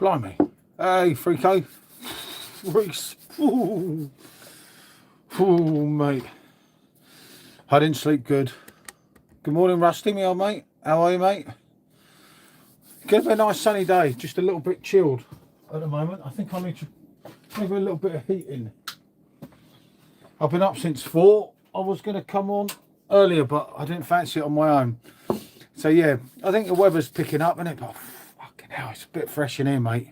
Blimey. Hey, Freako. Reese. Ooh. Ooh, mate. I didn't sleep good. Good morning, Rusty, me old mate. How are you, mate? It's going to be a nice sunny day. Just a little bit chilled at the moment. I think I need to maybe a little bit of heat in. I've been up since 4. I was going to come on earlier, but I didn't fancy it on my own. So, yeah, I think the weather's picking up, isn't it? But fucking hell, it's a bit fresh in here, mate.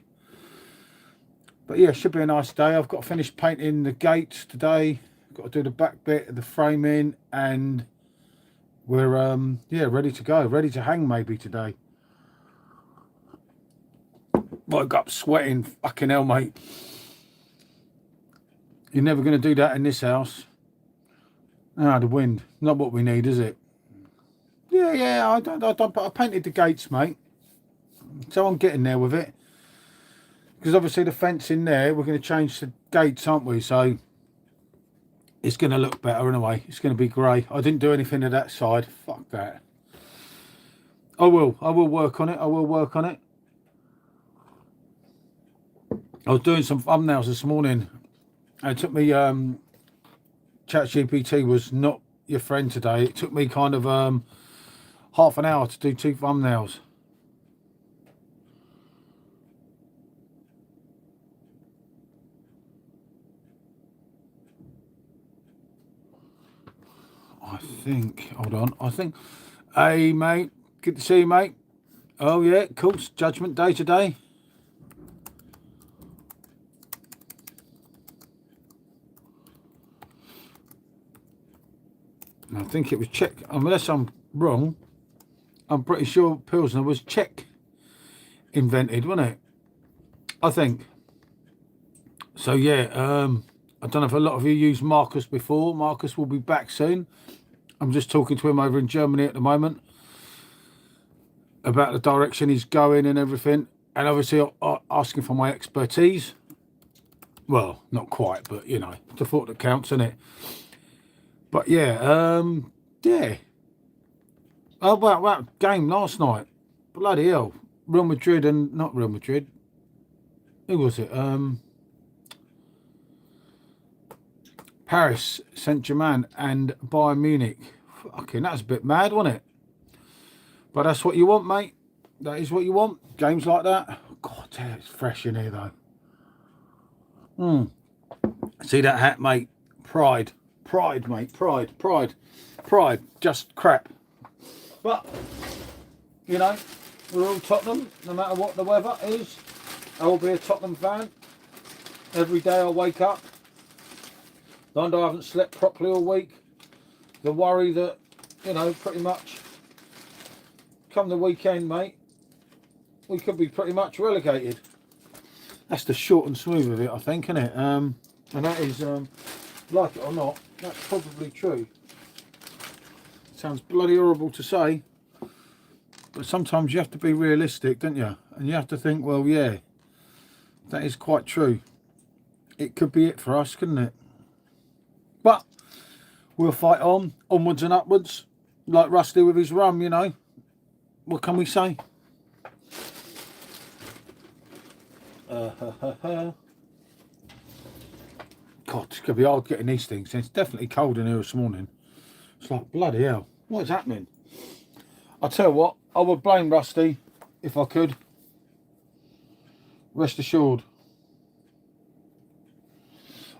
But, yeah, it should be a nice day. I've got to finish painting the gates today. Got to do the back bit of the framing, and we're, yeah, ready to go. Ready to hang maybe today. Woke up sweating, fucking hell, mate. You're never going to do that in this house. Ah, the wind. Not what we need, is it? Yeah, I painted the gates, mate. So I'm getting there with it. Because obviously the fence in there, we're going to change the gates, aren't we? So it's going to look better anyway. It's going to be grey. I didn't do anything to that side. Fuck that. I will work on it. I will work on it. I was doing some thumbnails this morning. It took me, ChatGPT was not your friend today. It took me kind of half an hour to do 2 thumbnails. I think, hold on, I think, hey mate, good to see you, mate. Oh yeah, cool, it's Judgment Day today. I think it was Czech, unless I'm wrong, I'm pretty sure Pilsner was Czech invented, wasn't it? I think. So yeah, I don't know if a lot of you used Marcus before. Marcus will be back soon. I'm just talking to him over in Germany at the moment about the direction he's going and everything. And obviously asking for my expertise. Well, not quite, but you know, the thought that counts, isn't it? But yeah, yeah. Oh, about that game last night. Bloody hell. Real Madrid and not Real Madrid. Who was it? Paris, Saint-Germain and Bayern Munich. Fucking, that's a bit mad, wasn't it? But that's what you want, mate. That is what you want. Games like that. God, yeah, it's fresh in here, though. See that hat, mate? Pride. Pride, mate. Pride. Pride. Pride. Just crap. But, you know, we're all Tottenham, no matter what the weather is. I will be a Tottenham fan. Every day I wake up. I haven't slept properly all week. The worry that, you know, pretty much come the weekend, mate, we could be pretty much relegated. That's the short and smooth of it, I think, isn't it? And that is, like it or not, that's probably true. Sounds bloody horrible to say, but sometimes you have to be realistic, don't you? And you have to think, well, yeah, that is quite true. It could be it for us, couldn't it? But we'll fight on, onwards and upwards, like Rusty with his rum, you know. What can we say? God, it's going to be hard getting these things. It's definitely cold in here this morning. It's like, bloody hell, what is happening? I'll tell you what, I would blame Rusty if I could. Rest assured.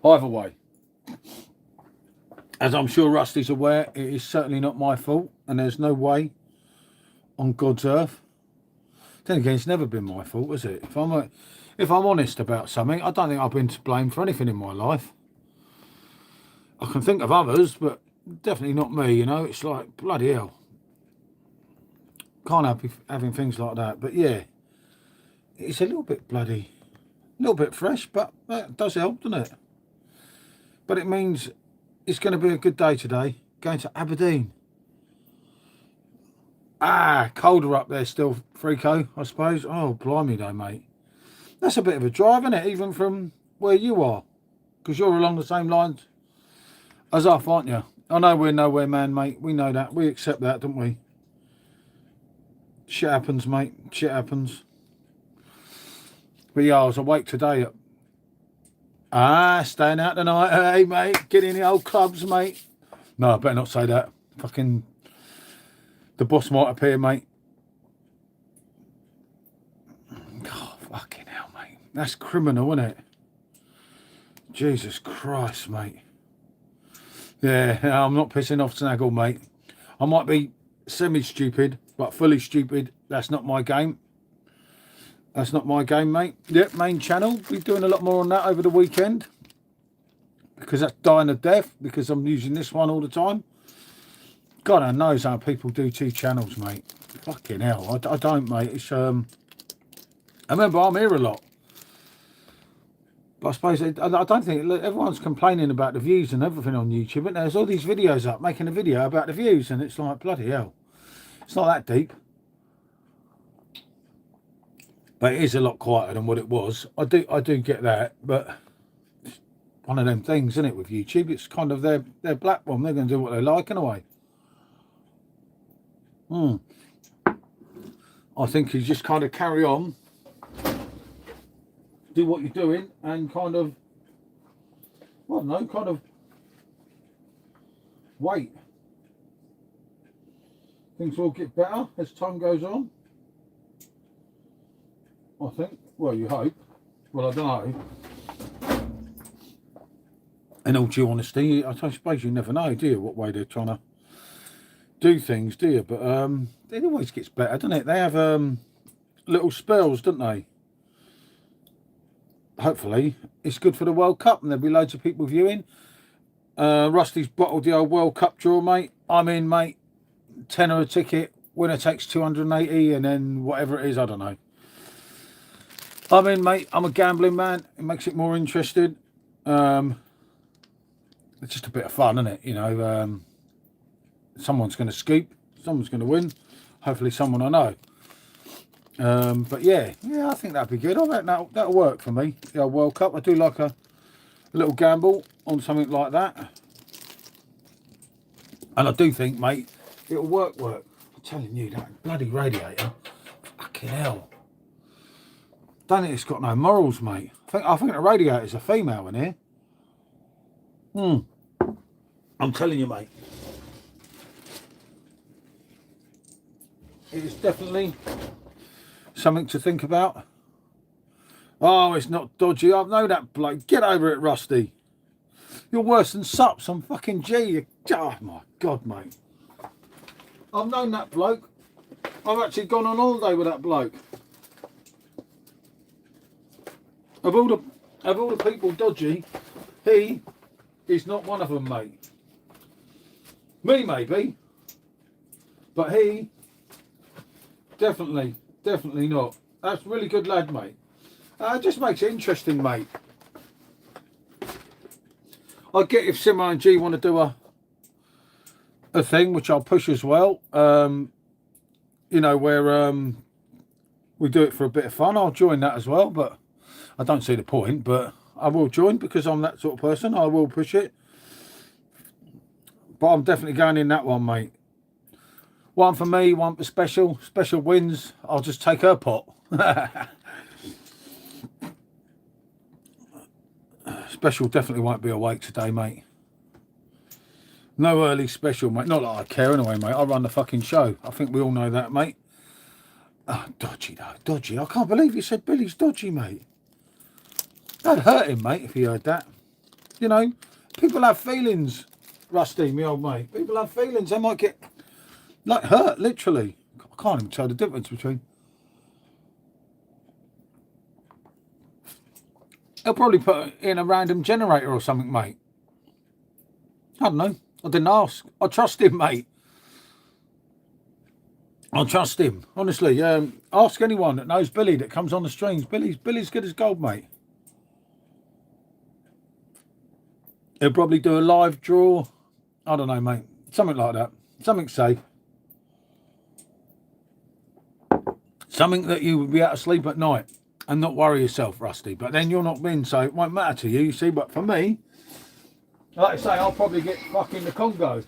Either way. As I'm sure Rusty's aware, it is certainly not my fault, and there's no way on God's earth. Then again, it's never been my fault, is it? If I'm honest about something, I don't think I've been to blame for anything in my life. I can think of others, but definitely not me, you know. It's like, bloody hell. Can't have having things like that. But yeah, it's a little bit bloody, a little bit fresh, but that does help, doesn't it? But it means it's going to be a good day today. Going to Aberdeen. Ah, colder up there still, Freako, I suppose. Oh, blimey though, mate. That's a bit of a drive, isn't it? Even from where you are. Because you're along the same lines as us, aren't you? I know we're nowhere man, mate. We know that. We accept that, don't we? Shit happens, mate. Shit happens. But yeah, I was awake today at, staying out tonight. Hey, mate, get in the old clubs, mate. No, I better not say that. Fucking, the boss might appear, mate. Oh, fucking hell, mate. That's criminal, isn't it? Jesus Christ, mate. Yeah, I'm not pissing off Snaggle, mate. I might be semi-stupid, but fully stupid. That's not my game. That's not my game, mate. Yep, main channel. Be doing a lot more on that over the weekend. Because that's dying a death. Because I'm using this one all the time. God knows how people do 2 channels, mate. Fucking hell. I don't, mate. It's I remember I'm here a lot. But I suppose, I don't think, look, everyone's complaining about the views and everything on YouTube, but there's all these videos up making a video about the views, and it's like, bloody hell. It's not that deep. But it is a lot quieter than what it was. I do get that, but it's one of them things, isn't it, with YouTube? It's kind of their platform. They're going to do what they like in a way. I think you just kind of carry on, do what you're doing, and kind of, well, no, kind of wait. Things will get better as time goes on, I think. Well, you hope. Well, I don't know. In all due honesty, I suppose you never know, do you, what way they're trying to do things, do you? But it always gets better, doesn't it? They have little spells, don't they? Hopefully it's good for the World Cup and there'll be loads of people viewing. Rusty's bottled the old World Cup draw, mate. I'm in, mate. £10 a ticket. Winner takes 280, and then whatever it is, I don't know. I'm in, mate. I'm a gambling man. It makes it more interesting. It's just a bit of fun, isn't it? You know, someone's going to scoop. Someone's going to win. Hopefully someone I know. But yeah, I think that'd be good. I reckon that'll work for me. The old World Cup. I do like a little gamble on something like that. And I do think, mate, it'll work. I'm telling you, that bloody radiator, fucking hell. Don't think it's got no morals, mate. I think the radiator's a female in here. I'm telling you, mate. It is definitely something to think about. Oh, it's not dodgy. I know that bloke. Get over it, Rusty. You're worse than Sups. I'm fucking G. Oh my God, mate. I've known that bloke. I've actually gone on holiday with that bloke. Of all the people dodgy, he is not one of them, mate. Me maybe, but he definitely not. That's a really good lad, mate. It just makes it interesting, mate. I get if Simo and G want to do a thing, which I'll push as well. You know, where we do it for a bit of fun. I'll join that as well, but I don't see the point. But I will join because I'm that sort of person. I will push it. But I'm definitely going in that one, mate. One for me, one for Special. Special wins. I'll just take her pot. Special definitely won't be awake today, mate. No early Special, mate. Not that I care anyway, mate. I run the fucking show. I think we all know that, mate. Oh, dodgy, though. Dodgy. I can't believe you said Billy's dodgy, mate. That'd hurt him, mate, if he heard that. You know, people have feelings, Rusty, me old mate. People have feelings. They might get, like, hurt, literally. I can't even tell the difference between. He'll probably put in a random generator or something, mate. I don't know. I didn't ask. I trust him, mate. I trust him. Honestly, ask anyone that knows Billy that comes on the streams. Billy's good as gold, mate. He'll probably do a live draw. I don't know, mate. Something like that. Something safe. Something that you would be able to sleep at night and not worry yourself, Rusty. But then you're not in, so it won't matter to you, you see. But for me, like I say, I'll probably get fucking the Congo.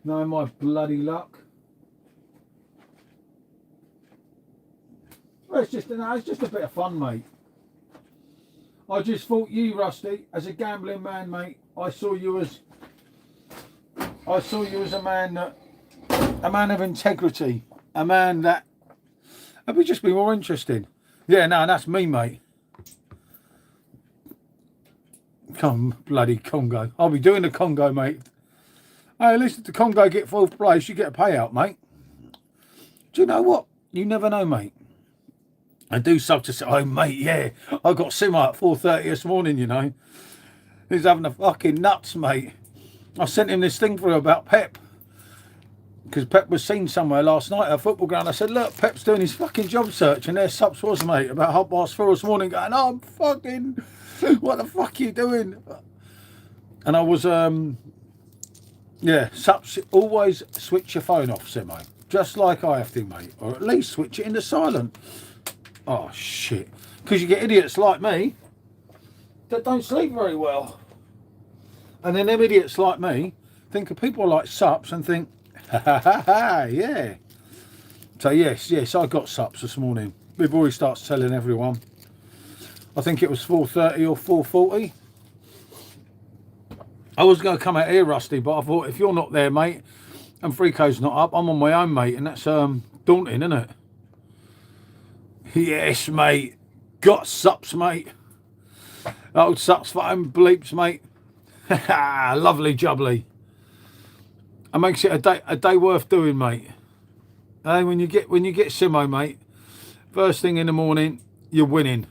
No, my bloody luck. Well, it's just a bit of fun, mate. I just thought you, Rusty, as a gambling man, mate, I saw you as a man of integrity, a man that would just be more interesting. Yeah, no, that's me, mate. Come, bloody Congo. I'll be doing the Congo, mate. Hey, listen, to Congo get 4th place, you get a payout, mate. Do you know what? You never know, mate. I do sub to say, oh, mate, yeah, I got Simo at 4:30 this morning, you know. He's having a fucking nuts, mate. I sent him this thing through about Pep. Because Pep was seen somewhere last night at a football ground. I said, look, Pep's doing his fucking job search. And there subs was, mate, about 4:30 this morning going, oh, I'm fucking, what the fuck are you doing? And I was, yeah, subs, always switch your phone off, Simo. Just like I have to, mate. Or at least switch it into silent. Oh, shit. Because you get idiots like me that don't sleep very well. And then them idiots like me think of people like Sups and think, ha ha ha ha, yeah. So yes, I got Sups this morning. Before he starts telling everyone. I think it was 4:30 or 4:40. I was going to come out here, Rusty, but I thought if you're not there, mate, and Frico's not up, I'm on my own, mate, and that's daunting, isn't it? Yes, mate. Got Sups, mate. Old Sups phone bleeps, mate. Lovely jubbly. It makes it a day worth doing, mate. Hey, when you get Simo, mate, first thing in the morning, you're winning.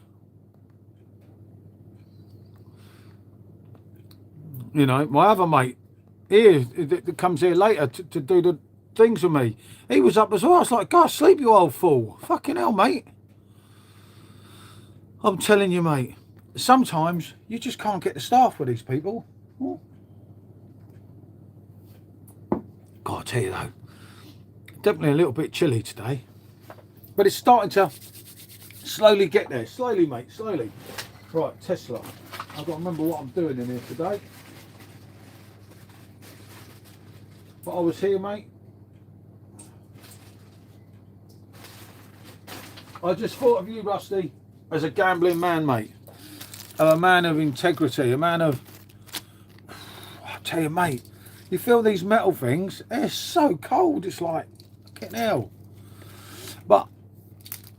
You know, my other mate here that comes here later to do the things with me, he was up as well. I was like, God, sleep, you old fool. Fucking hell, mate. I'm telling you, mate, sometimes you just can't get the staff with these people. God, I tell you though, definitely a little bit chilly today, but it's starting to slowly get there. Slowly, mate, slowly. Right, Tesla. I've got to remember what I'm doing in here today. But I was here, mate. I just thought of you, Rusty, as a gambling man, mate. A man of integrity, a man of... I tell you, mate, you feel these metal things, they're so cold, it's like, fucking hell. But,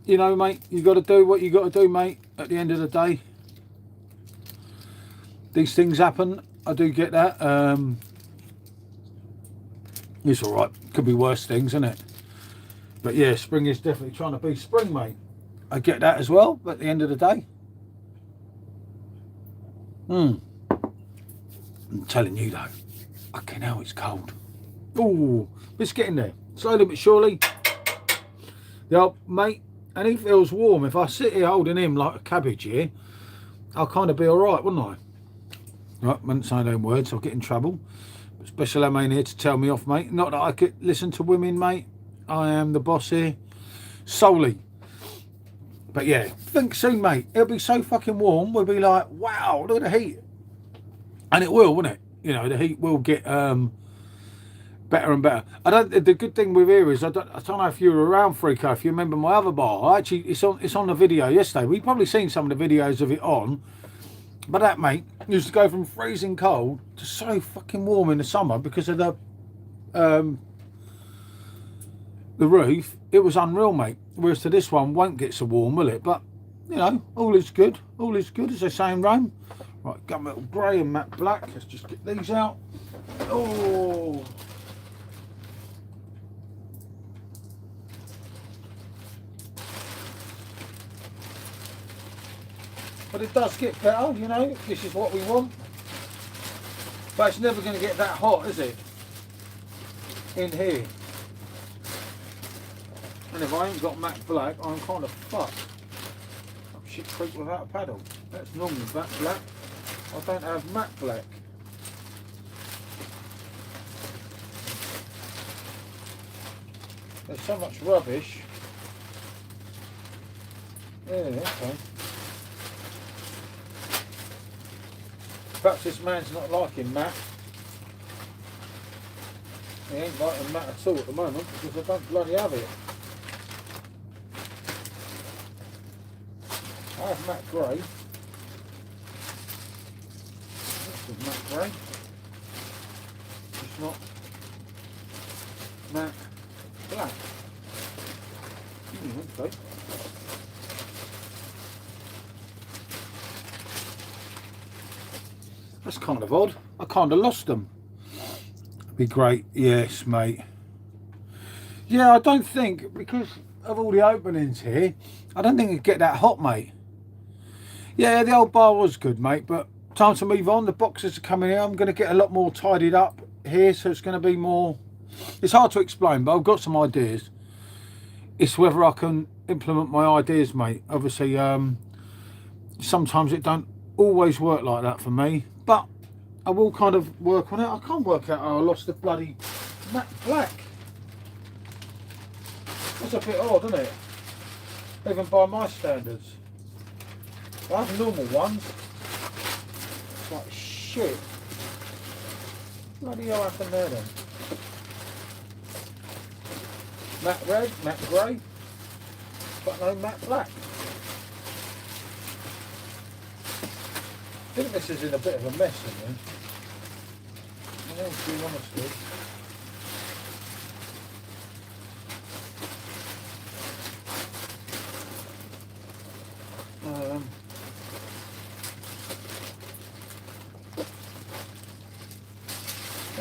you know, mate, you got to do what you got to do, mate, at the end of the day. These things happen, I do get that. It's all right, could be worse things, isn't it? But yeah, spring is definitely trying to be spring, mate. I get that as well, but at the end of the day, I'm telling you though, fucking hell, it's cold. Ooh, it's getting there, slowly but surely. The old mate, and he feels warm. If I sit here holding him like a cabbage here, I'll kind of be all right, wouldn't I? Right, wouldn't say those words, I'll get in trouble. But special M ain't here to tell me off, mate. Not that I could listen to women, mate. I am the boss here, solely. But yeah, think soon, mate. It'll be so fucking warm. We'll be like, wow, look at the heat. And it will, won't it? You know, the heat will get better and better. The good thing with here is I don't know if you were around, Frico, if you remember my other bar. Actually, it's on the video yesterday. We've probably seen some of the videos of it on. But that, mate, used to go from freezing cold to so fucking warm in the summer because of the roof. It was unreal, mate. Whereas to this one won't get so warm, will it? But, you know, all is good. All is good, as they say in Rome. Right, gunmetal grey and matte black. Let's just get these out. Oh. But it does get better, you know. This is what we want. But it's never going to get that hot, is it? In here. And if I ain't got matte black, I'm kind of fucked. I'm shit creek without a paddle. That's normally matte black. I don't have matte black. There's so much rubbish. Yeah, okay. Perhaps this man's not liking matte. He ain't liking matte at all at the moment because I don't bloody have it. I have matte grey. This is matte grey. It's not matte black. Okay. That's kind of odd. I kind of lost them. Be great. Yes, mate. Yeah, I don't think, because of all the openings here, I don't think it'd get that hot, mate. Yeah, the old bar was good, mate, but time to move on. The boxes are coming in. I'm going to get a lot more tidied up here, so it's going to be more... It's hard to explain, but I've got some ideas. It's whether I can implement my ideas, mate. Obviously, sometimes it don't always work like that for me, but I will kind of work on it. I can't work out how I lost the bloody matte black. That's a bit odd, isn't it? Even by my standards. I have normal ones. It's like shit. Bloody hell happened there then? Matte red, matte grey, but no matte black. I think this is in a bit of a mess in here. I want to be honest with you.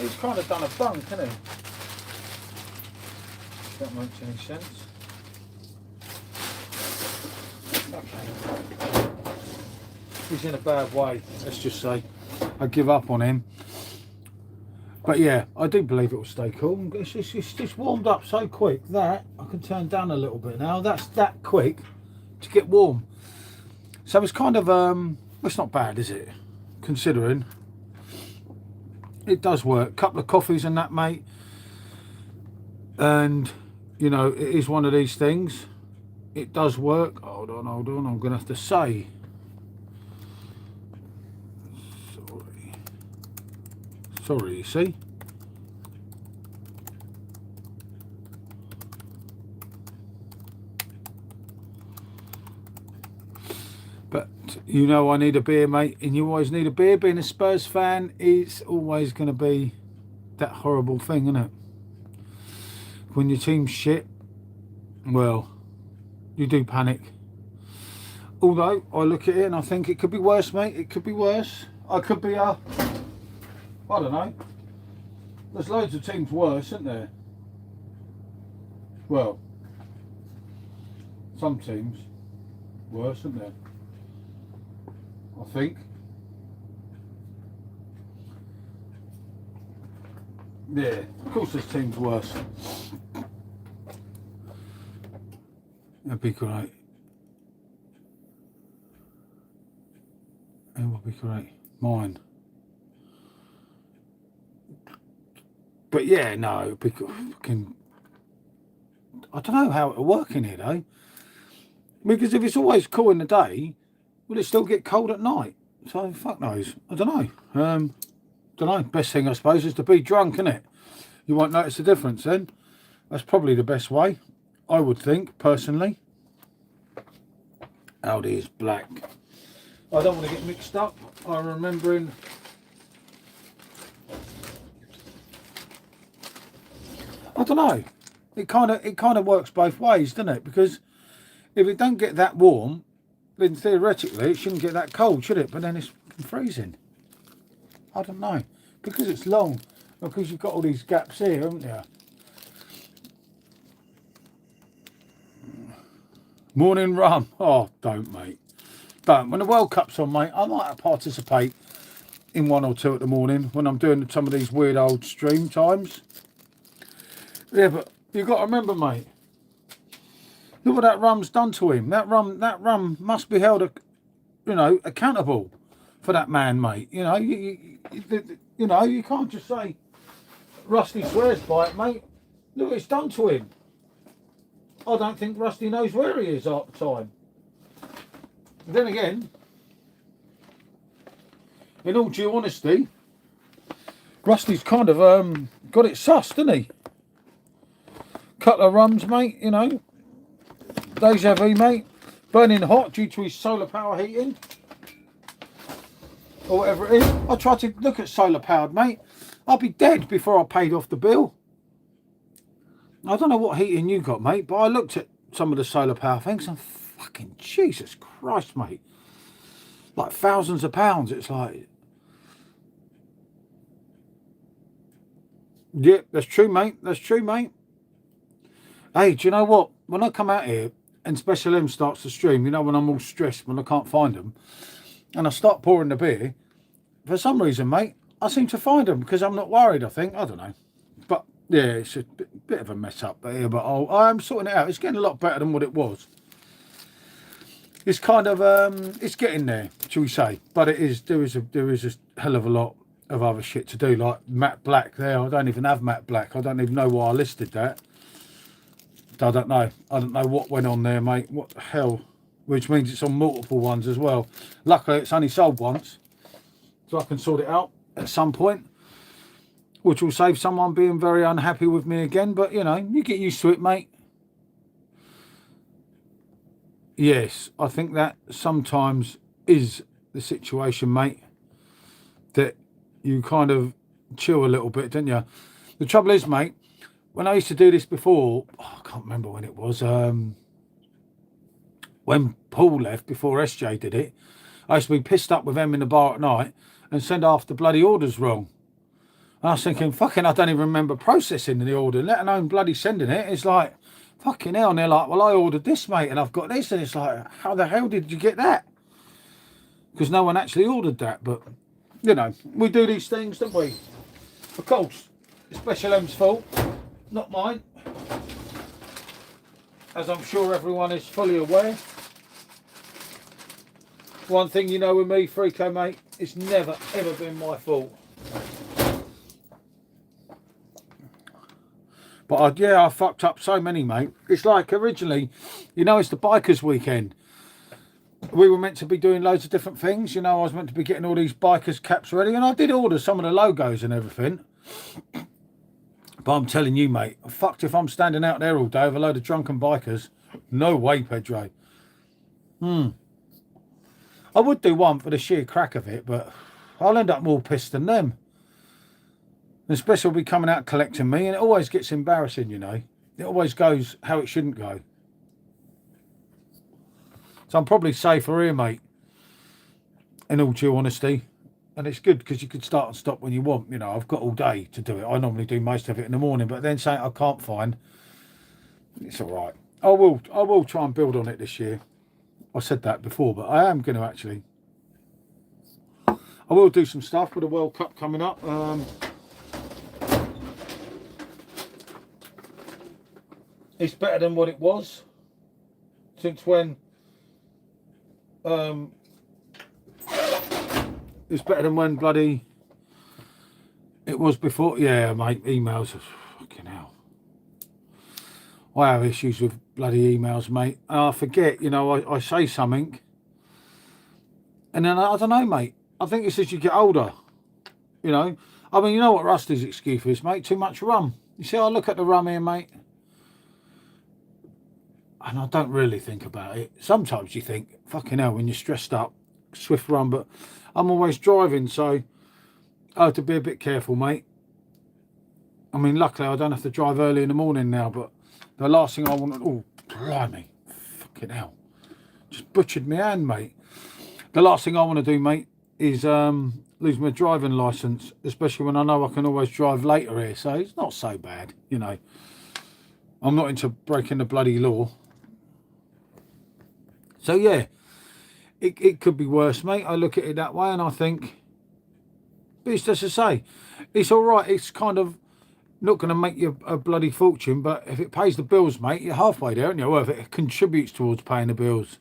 He's kind of done a bunk, hasn't he? If that makes any sense. Okay. He's in a bad way, let's just say. I give up on him. But yeah, I do believe it will stay cool. It's just warmed up so quick that I can turn down a little bit now. That's that quick to get warm. So it's kind of, it's not bad, is it? Considering it does work. Couple of coffees and that, mate. And, you know, it is one of these things. It does work. Hold on. I'm going to have to say. Sorry, you see. But you know I need a beer, mate, and you always need a beer. Being a Spurs fan, it's always going to be that horrible thing, isn't it? When your team's shit, well, you do panic. Although I look at it and I think it could be worse, mate. It could be worse. I could be I don't know. There's loads of teams worse, isn't there? Well, some teams worse, isn't there? I think. Yeah, of course there's teams worse. That'd be great. It would be great. Mine. But yeah, no, because fucking, I don't know how it'll work in here though. Because if it's always cool in the day, will it still get cold at night? So fuck knows. I don't know. Don't know. Best thing I suppose is to be drunk, innit? You won't notice the difference then. That's probably the best way, I would think, personally. Audi is black. I don't want to get mixed up. I'm remembering. I don't know. It kind of works both ways, doesn't it? Because if it don't get that warm, then theoretically it shouldn't get that cold, should it? But then it's freezing. I don't know. Because it's long, because you've got all these gaps here, haven't you? Morning rum. Oh, don't, mate. Don't. When the World Cup's on, mate, I might participate in one or two at the morning when I'm doing some of these weird old stream times. Yeah, but you've got to remember, mate. Look what that rum's done to him. That rum must be held, accountable for that man, mate. You know, you know, you can't just say Rusty swears by it, mate. Look what it's done to him. I don't think Rusty knows where he is at the time. But then again, in all due honesty, Rusty's kind of got it sussed, hasn't he? Couple of rums, mate, you know. Deja vu, mate. burning hot due to his solar power heating. Or whatever it is. I tried to look at solar powered, mate. I'd be dead before I paid off the bill. I don't know what heating you got, mate, but I looked at some of the solar power things and fucking Jesus Christ, mate. Like thousands of pounds. It's like, yeah, that's true, mate. That's true, mate. Hey, do you know what? When I come out here and Special M starts to stream, you know, when I'm all stressed, when I can't find them, and I start pouring the beer, for some reason, mate, I seem to find them because I'm not worried, I think. I don't know. But, yeah, it's a bit of a mess up here, but I am sorting it out. It's getting a lot better than what it was. It's kind of, it's getting there, shall we say. But there is a hell of a lot of other shit to do, like matte black there. I don't even have matte black. I don't even know why I listed that. I don't know. I don't know what went on there, mate. What the hell? Which means it's on multiple ones as well. Luckily, it's only sold once, so I can sort it out at some point, which will save someone being very unhappy with me again. But, you know, you get used to it, mate. Yes, I think that sometimes is the situation, mate, that you kind of chill a little bit, don't you? The trouble is, mate, when I used to do this before, I can't remember when it was, when Paul left, before SJ did it, I used to be pissed up with them in the bar at night and send half the bloody orders wrong. And I was thinking, fucking, I don't even remember processing the order, let alone bloody sending it. It's like, fucking hell. And they're like, well, I ordered this, mate, and I've got this. And it's like, how the hell did you get that? Because no one actually ordered that. But, you know, we do these things, don't we? Of course, it's Special M's fault, not mine. As I'm sure everyone is fully aware. One thing you know with me, Freako, mate, it's never, ever been my fault. But yeah, I fucked up so many, mate. It's like originally, you know, it's the bikers weekend. We were meant to be doing loads of different things. You know, I was meant to be getting all these bikers caps ready. And I did order some of the logos and everything. But I'm telling you, mate, I fucked if I'm standing out there all day with a load of drunken bikers. No way, Pedro. I would do one for the sheer crack of it, but I'll end up more pissed than them. And Special will be coming out collecting me, and it always gets embarrassing, you know. It always goes how it shouldn't go. So I'm probably safer here, mate, in all due honesty. And it's good because you could start and stop when you want. You know, I've got all day to do it. I normally do most of it in the morning, but then saying I can't find, it's all right. I will try and build on it this year. I said that before, but I am going to actually. I will do some stuff with the World Cup coming up. It's better than what it was. Since when? It's better than when bloody it was before. Yeah, mate, emails. Fucking hell. I have issues with bloody emails, mate. And I forget, you know, I say something. And then I don't know, mate. I think it's as you get older. You know. I mean, you know what Rusty's excuse is, mate? Too much rum. You see, I look at the rum here, mate. And I don't really think about it. Sometimes you think, fucking hell, when you're stressed up, swift run, but I'm always driving, so I have to be a bit careful, mate. I mean, luckily I don't have to drive early in the morning now, but the last thing I want to... Oh, blimey. Fucking hell. Just butchered my hand, mate. The last thing I want to do, mate, is lose my driving licence, especially when I know I can always drive later here, so it's not so bad, you know. I'm not into breaking the bloody law. So, yeah, it could be worse, mate. I look at it that way and I think, but it's just to say, it's all right. It's kind of not going to make you a bloody fortune, but if it pays the bills, mate, you're halfway there, aren't you? Well, if it contributes towards paying the bills,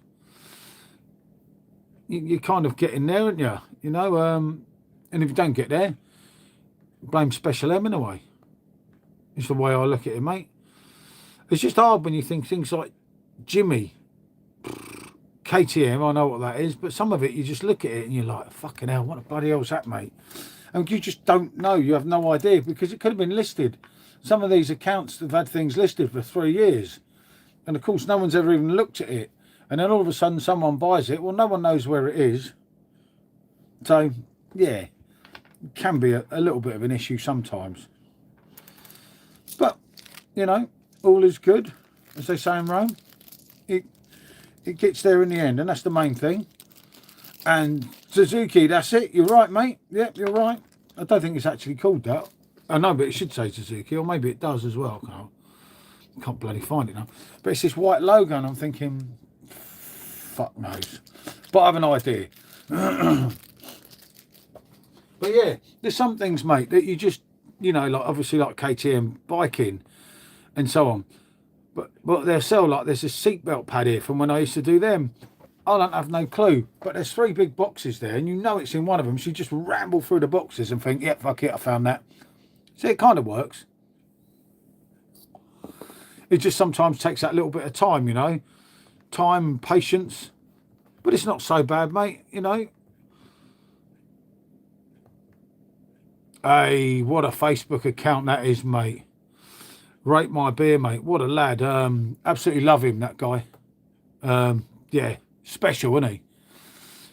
you're kind of getting there, aren't you? You know, and if you don't get there, blame Special M in a way. It's the way I look at it, mate. It's just hard when you think things like Jimmy, KTM, I know what that is, but some of it, you just look at it and you're like, fucking hell, what the bloody hell's that, mate? And you just don't know, you have no idea, because it could have been listed. Some of these accounts have had things listed for 3 years. And of course, no one's ever even looked at it. and then all of a sudden someone buys it. Well, no one knows where it is. So, yeah, it can be a little bit of an issue sometimes. But, you know, all is good, as they say in Rome. It gets there in the end, and that's the main thing. And Suzuki, that's it. You're right, mate. Yep, you're right. I don't think it's actually called that. I know, but it should say Suzuki, or maybe it does as well. Can't bloody find it now. But it's this white logo, and I'm thinking, fuck knows. But I have an idea. But yeah, there's some things, mate, that you just, you know, like obviously like KTM biking and so on. But they'll sell, like, there's a seatbelt pad here from when I used to do them. I don't have no clue. But there's 3 big boxes there, and you know it's in one of them. So you just ramble through the boxes and think, yeah, fuck it, I found that. So it kind of works. It just sometimes takes that little bit of time, you know. Time, patience. But it's not so bad, mate, you know. Hey, what a Facebook account that is, mate. Rate my beer, mate. What a lad. Absolutely love him, that guy. Yeah, special, isn't he?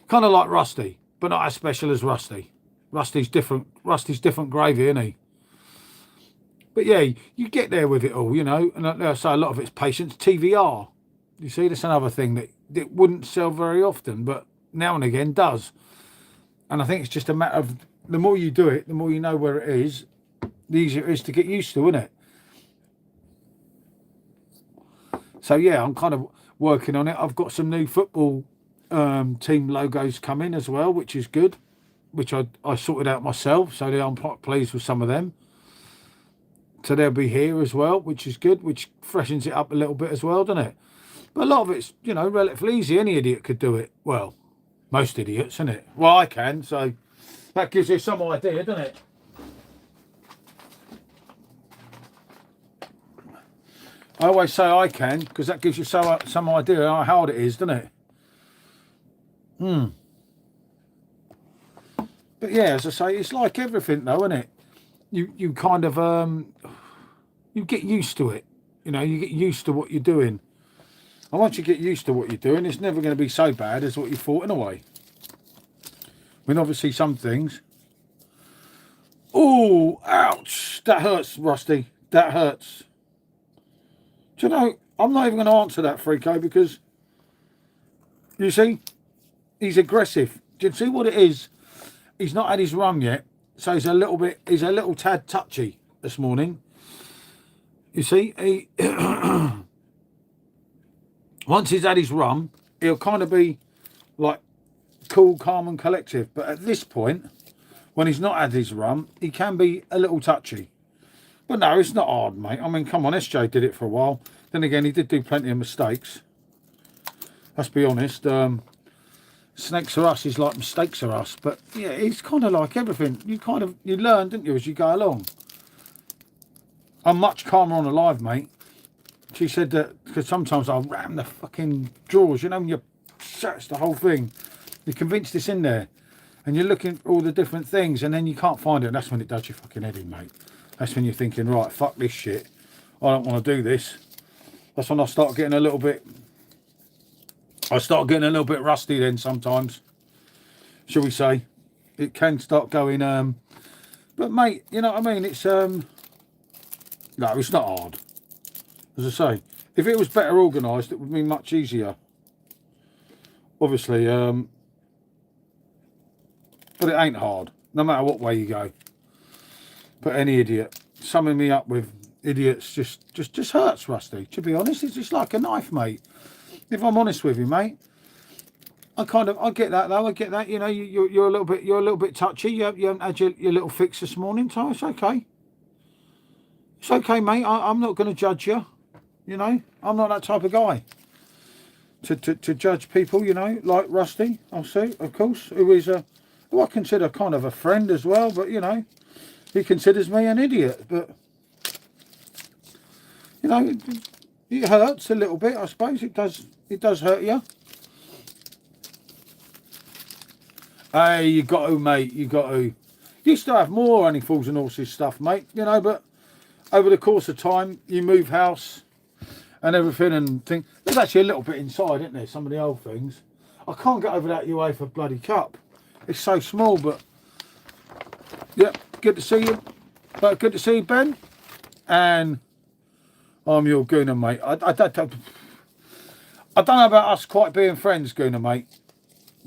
Kind of like Rusty, but not as special as Rusty. Rusty's different gravy, isn't he? But yeah, you get there with it all, you know. And like I say, a lot of it's patience. TVR. You see, that's another thing that wouldn't sell very often, but now and again does. And I think it's just a matter of the more you do it, the more you know where it is, the easier it is to get used to, isn't it? So yeah, I'm kind of working on it. I've got some new football team logos coming as well, which is good, which I sorted out myself. So I'm quite pleased with some of them. So they'll be here as well, which is good, which freshens it up a little bit as well, doesn't it? But a lot of it's, you know, relatively easy. Any idiot could do it. Well, most idiots, isn't it? Well, I can, so that gives you some idea, doesn't it? I always say I can, because that gives you some idea how hard it is, doesn't it? But yeah, as I say, it's like everything though, isn't it? You kind of, you get used to it. You know, you get used to what you're doing. And once you get used to what you're doing, it's never going to be so bad as what you thought in a way. I mean, obviously some things. Oh, ouch. That hurts, Rusty. That hurts. Do you know, I'm not even going to answer that, Freako, because, you see, he's aggressive. Do you see what it is? He's not had his run yet, so he's a little tad touchy this morning. You see, he once he's had his rum, he'll kind of be like cool, calm and collective. But at this point, when he's not had his rum, he can be a little touchy. But no, it's not hard, mate. I mean, come on, SJ did it for a while. Then again, he did do plenty of mistakes. Let's be honest. Snakes are us is like mistakes are us. But yeah, it's kind of like everything. You learn, didn't you, as you go along. I'm much calmer on the live, mate. She said that because sometimes I'll ram the fucking drawers, you know, and you search the whole thing. You're convinced it's in there. And you're looking at all the different things and then you can't find it. And that's when it does your fucking head in, mate. That's when you're thinking, right, fuck this shit. I don't want to do this. That's when I start getting a little bit rusty then sometimes. Shall we say. It can start going, but mate, you know what I mean? It's, no, it's not hard. As I say, if it was better organised, it would be much easier. Obviously, but it ain't hard, no matter what way you go. But any idiot, summing me up with idiots just hurts, Rusty. To be honest, it's just like a knife, mate. If I'm honest with you, mate, I get that though. I get that. You know, you're a little bit touchy. You haven't had your little fix this morning, so it's okay. It's okay, mate. I'm not going to judge you. You know, I'm not that type of guy to judge people. You know, like Rusty, I'll say, of course, who I consider kind of a friend as well. But you know, he considers me an idiot. But you know, it hurts a little bit. I suppose it does. It does hurt you. Hey, you got to, mate. You got to. Used to have more Only Fools and Horses stuff, mate. You know, but over the course of time, you move house. and everything, and think there's actually a little bit inside, isn't there? Some of the old things. I can't get over that UEFA bloody cup. It's so small, but yeah, good to see you. Good to see you, Ben. And I'm your Gooner, mate. I don't know about us quite being friends, Gooner, mate.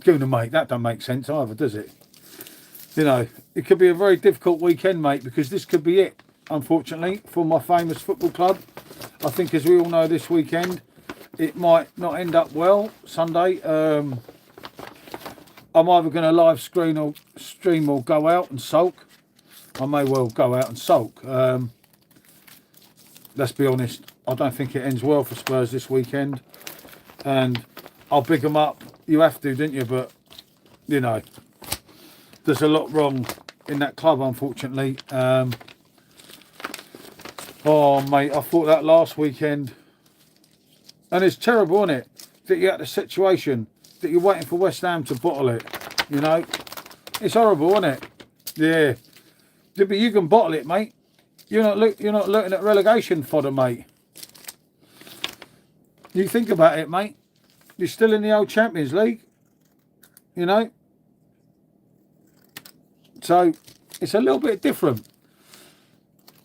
Gooner, mate, that don't make sense either, does it? You know, it could be a very difficult weekend, mate, because this could be it, unfortunately, for my famous football club. I think, as we all know, this weekend, it might not end up well. Sunday, I'm either going to live stream or go out and sulk. I may well go out and sulk. Let's be honest, I don't think it ends well for Spurs this weekend. And I'll big them up. You have to, didn't you? But, you know, there's a lot wrong in that club, unfortunately. Oh, mate, I thought that last weekend. And it's terrible, isn't it? That you're at the situation that you're waiting for West Ham to bottle it. You know? It's horrible, isn't it? Yeah. But you can bottle it, mate. You're not looking at relegation fodder, mate. You think about it, mate. You're still in the old Champions League. You know? So, it's a little bit different.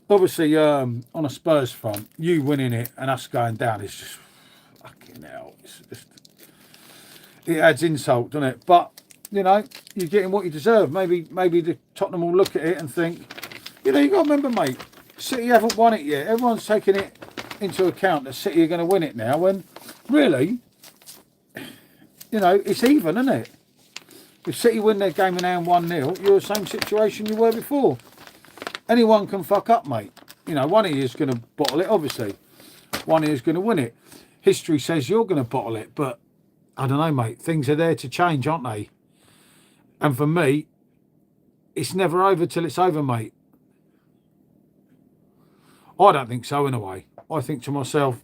Obviously, on a Spurs front, you winning it and us going down is just fucking hell. It adds insult, doesn't it? But, you know, you're getting what you deserve. Maybe the Tottenham will look at it and think, you know, you got to remember, mate, City haven't won it yet. Everyone's taking it into account that City are going to win it now, when really, you know, it's even, isn't it? If City win their game in hand 1-0, you're the same situation you were before. Anyone can fuck up, mate. You know, one of you is going to bottle it, obviously. One of you is going to win it. History says you're going to bottle it, but I don't know, mate. Things are there to change, aren't they? And for me, it's never over till it's over, mate. I don't think so, in a way. I think to myself,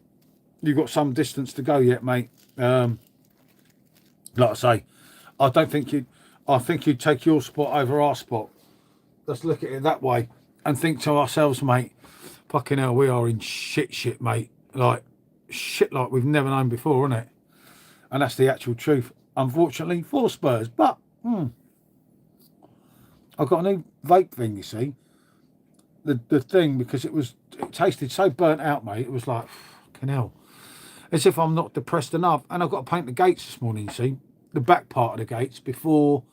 you've got some distance to go yet, mate. Like I say, I think you'd take your spot over our spot. Let's look at it that way and think to ourselves, mate, fucking hell, we are in shit, mate. Like, shit like we've never known before, isn't it? And that's the actual truth, unfortunately, for Spurs. But, I've got a new vape thing, you see. The thing, because it tasted so burnt out, mate, it was like, fucking hell. As if I'm not depressed enough. And I've got to paint the gates this morning, you see. The back part of the gates before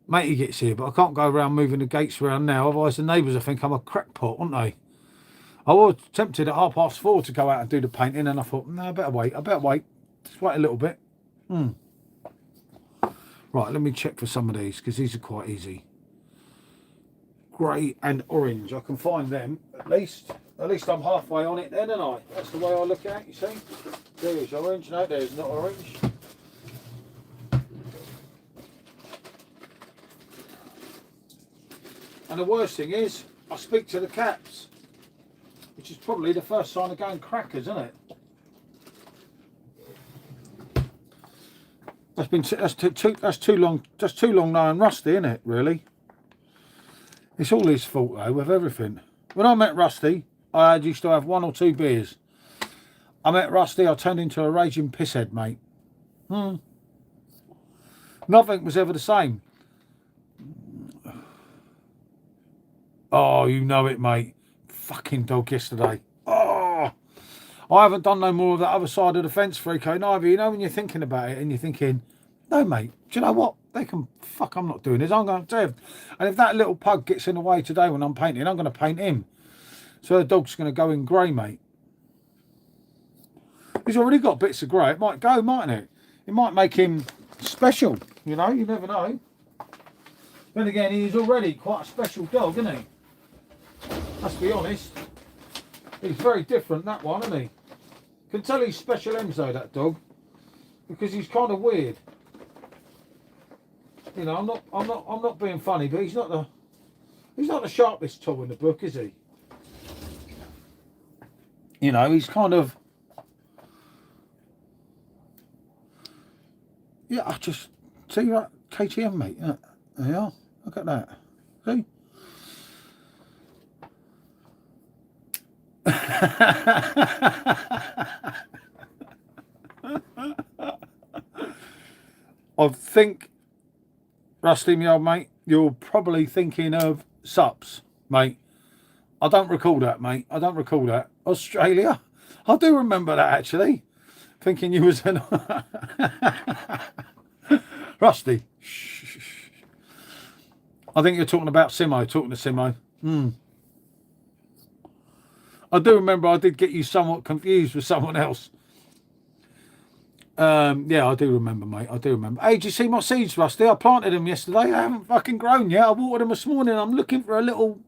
matey gets here. But I can't go around moving the gates around now. Otherwise the neighbours will think I'm a crackpot, won't they? I was tempted at 4:30 to go out and do the painting. And I thought, no, I better wait. Just wait a little bit. Right, let me check for some of these, because these are quite easy. Grey and orange. I can find them at least. At least I'm halfway on it then, and that's the way I look at it, you see. There's orange. No, there's not orange. And the worst thing is, I speak to the cats, which is probably the first sign of going crackers, isn't it? That's too long knowing Rusty, isn't it? Really. It's all his fault though, with everything. When I met Rusty, I used to have 1 or 2 beers. I met Rusty, I turned into a raging pisshead, mate. Nothing was ever the same. Oh, you know it, mate. Fucking dog yesterday. Oh, I haven't done no more of that other side of the fence, Freako, neither. You know, when you're thinking about it and you're thinking, no, mate, do you know what? They can, fuck, I'm not doing this. I'm going to do it. And if that little pug gets in the way today when I'm painting, I'm going to paint him. So the dog's going to go in grey, mate. He's already got bits of grey. It might go, mightn't it? It might make him special, you know, you never know. Then again, he's already quite a special dog, isn't he? Let's be honest. He's very different, that one, isn't he? Can tell he's special M's though, that dog, because he's kind of weird. You know, I'm not being funny, but he's not the sharpest tool in the book, is he? You know, he's kind of, yeah. I just see you at KTM, mate. Yeah, there you are. Look at that. See. I think, Rusty, my old mate, you're probably thinking of Sups, mate. I don't recall that, mate. I don't recall that. Australia? I do remember that, actually. Thinking you was an... Rusty. Shh. I think you're talking about Simo, talking to Simo. I do remember I did get you somewhat confused with someone else. Yeah, I do remember, mate. I do remember. Hey, did you see my seeds, Rusty? I planted them yesterday. They haven't fucking grown yet. I watered them this morning. I'm looking for a little...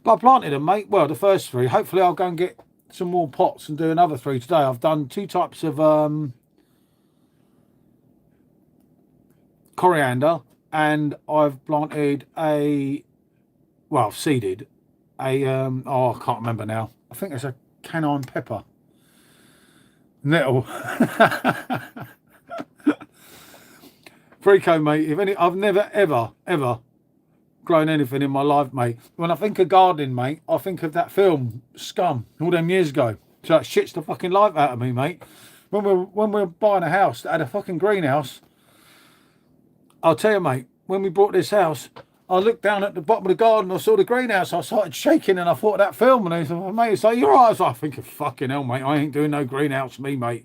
But I planted them, mate. Well, the first 3. Hopefully I'll go and get some more pots and do another 3 today. I've done 2 types of coriander, and I've planted well, I've seeded a oh, I can't remember now. I think it's a canine pepper. Nettle. Frico, mate. If any, I've never ever grown anything in my life, mate. When I think of gardening, mate, I think of that film Scum all them years ago. So that shits the fucking life out of me, mate. When we're buying a house that had a fucking greenhouse, I'll tell you, mate, when we bought this house, I looked down at the bottom of the garden, I saw the greenhouse, I started shaking, and I thought of that film, and I said, well, mate, it's like, you're right. I was like, thinking, fucking hell, mate, I ain't doing no greenhouse, me, mate.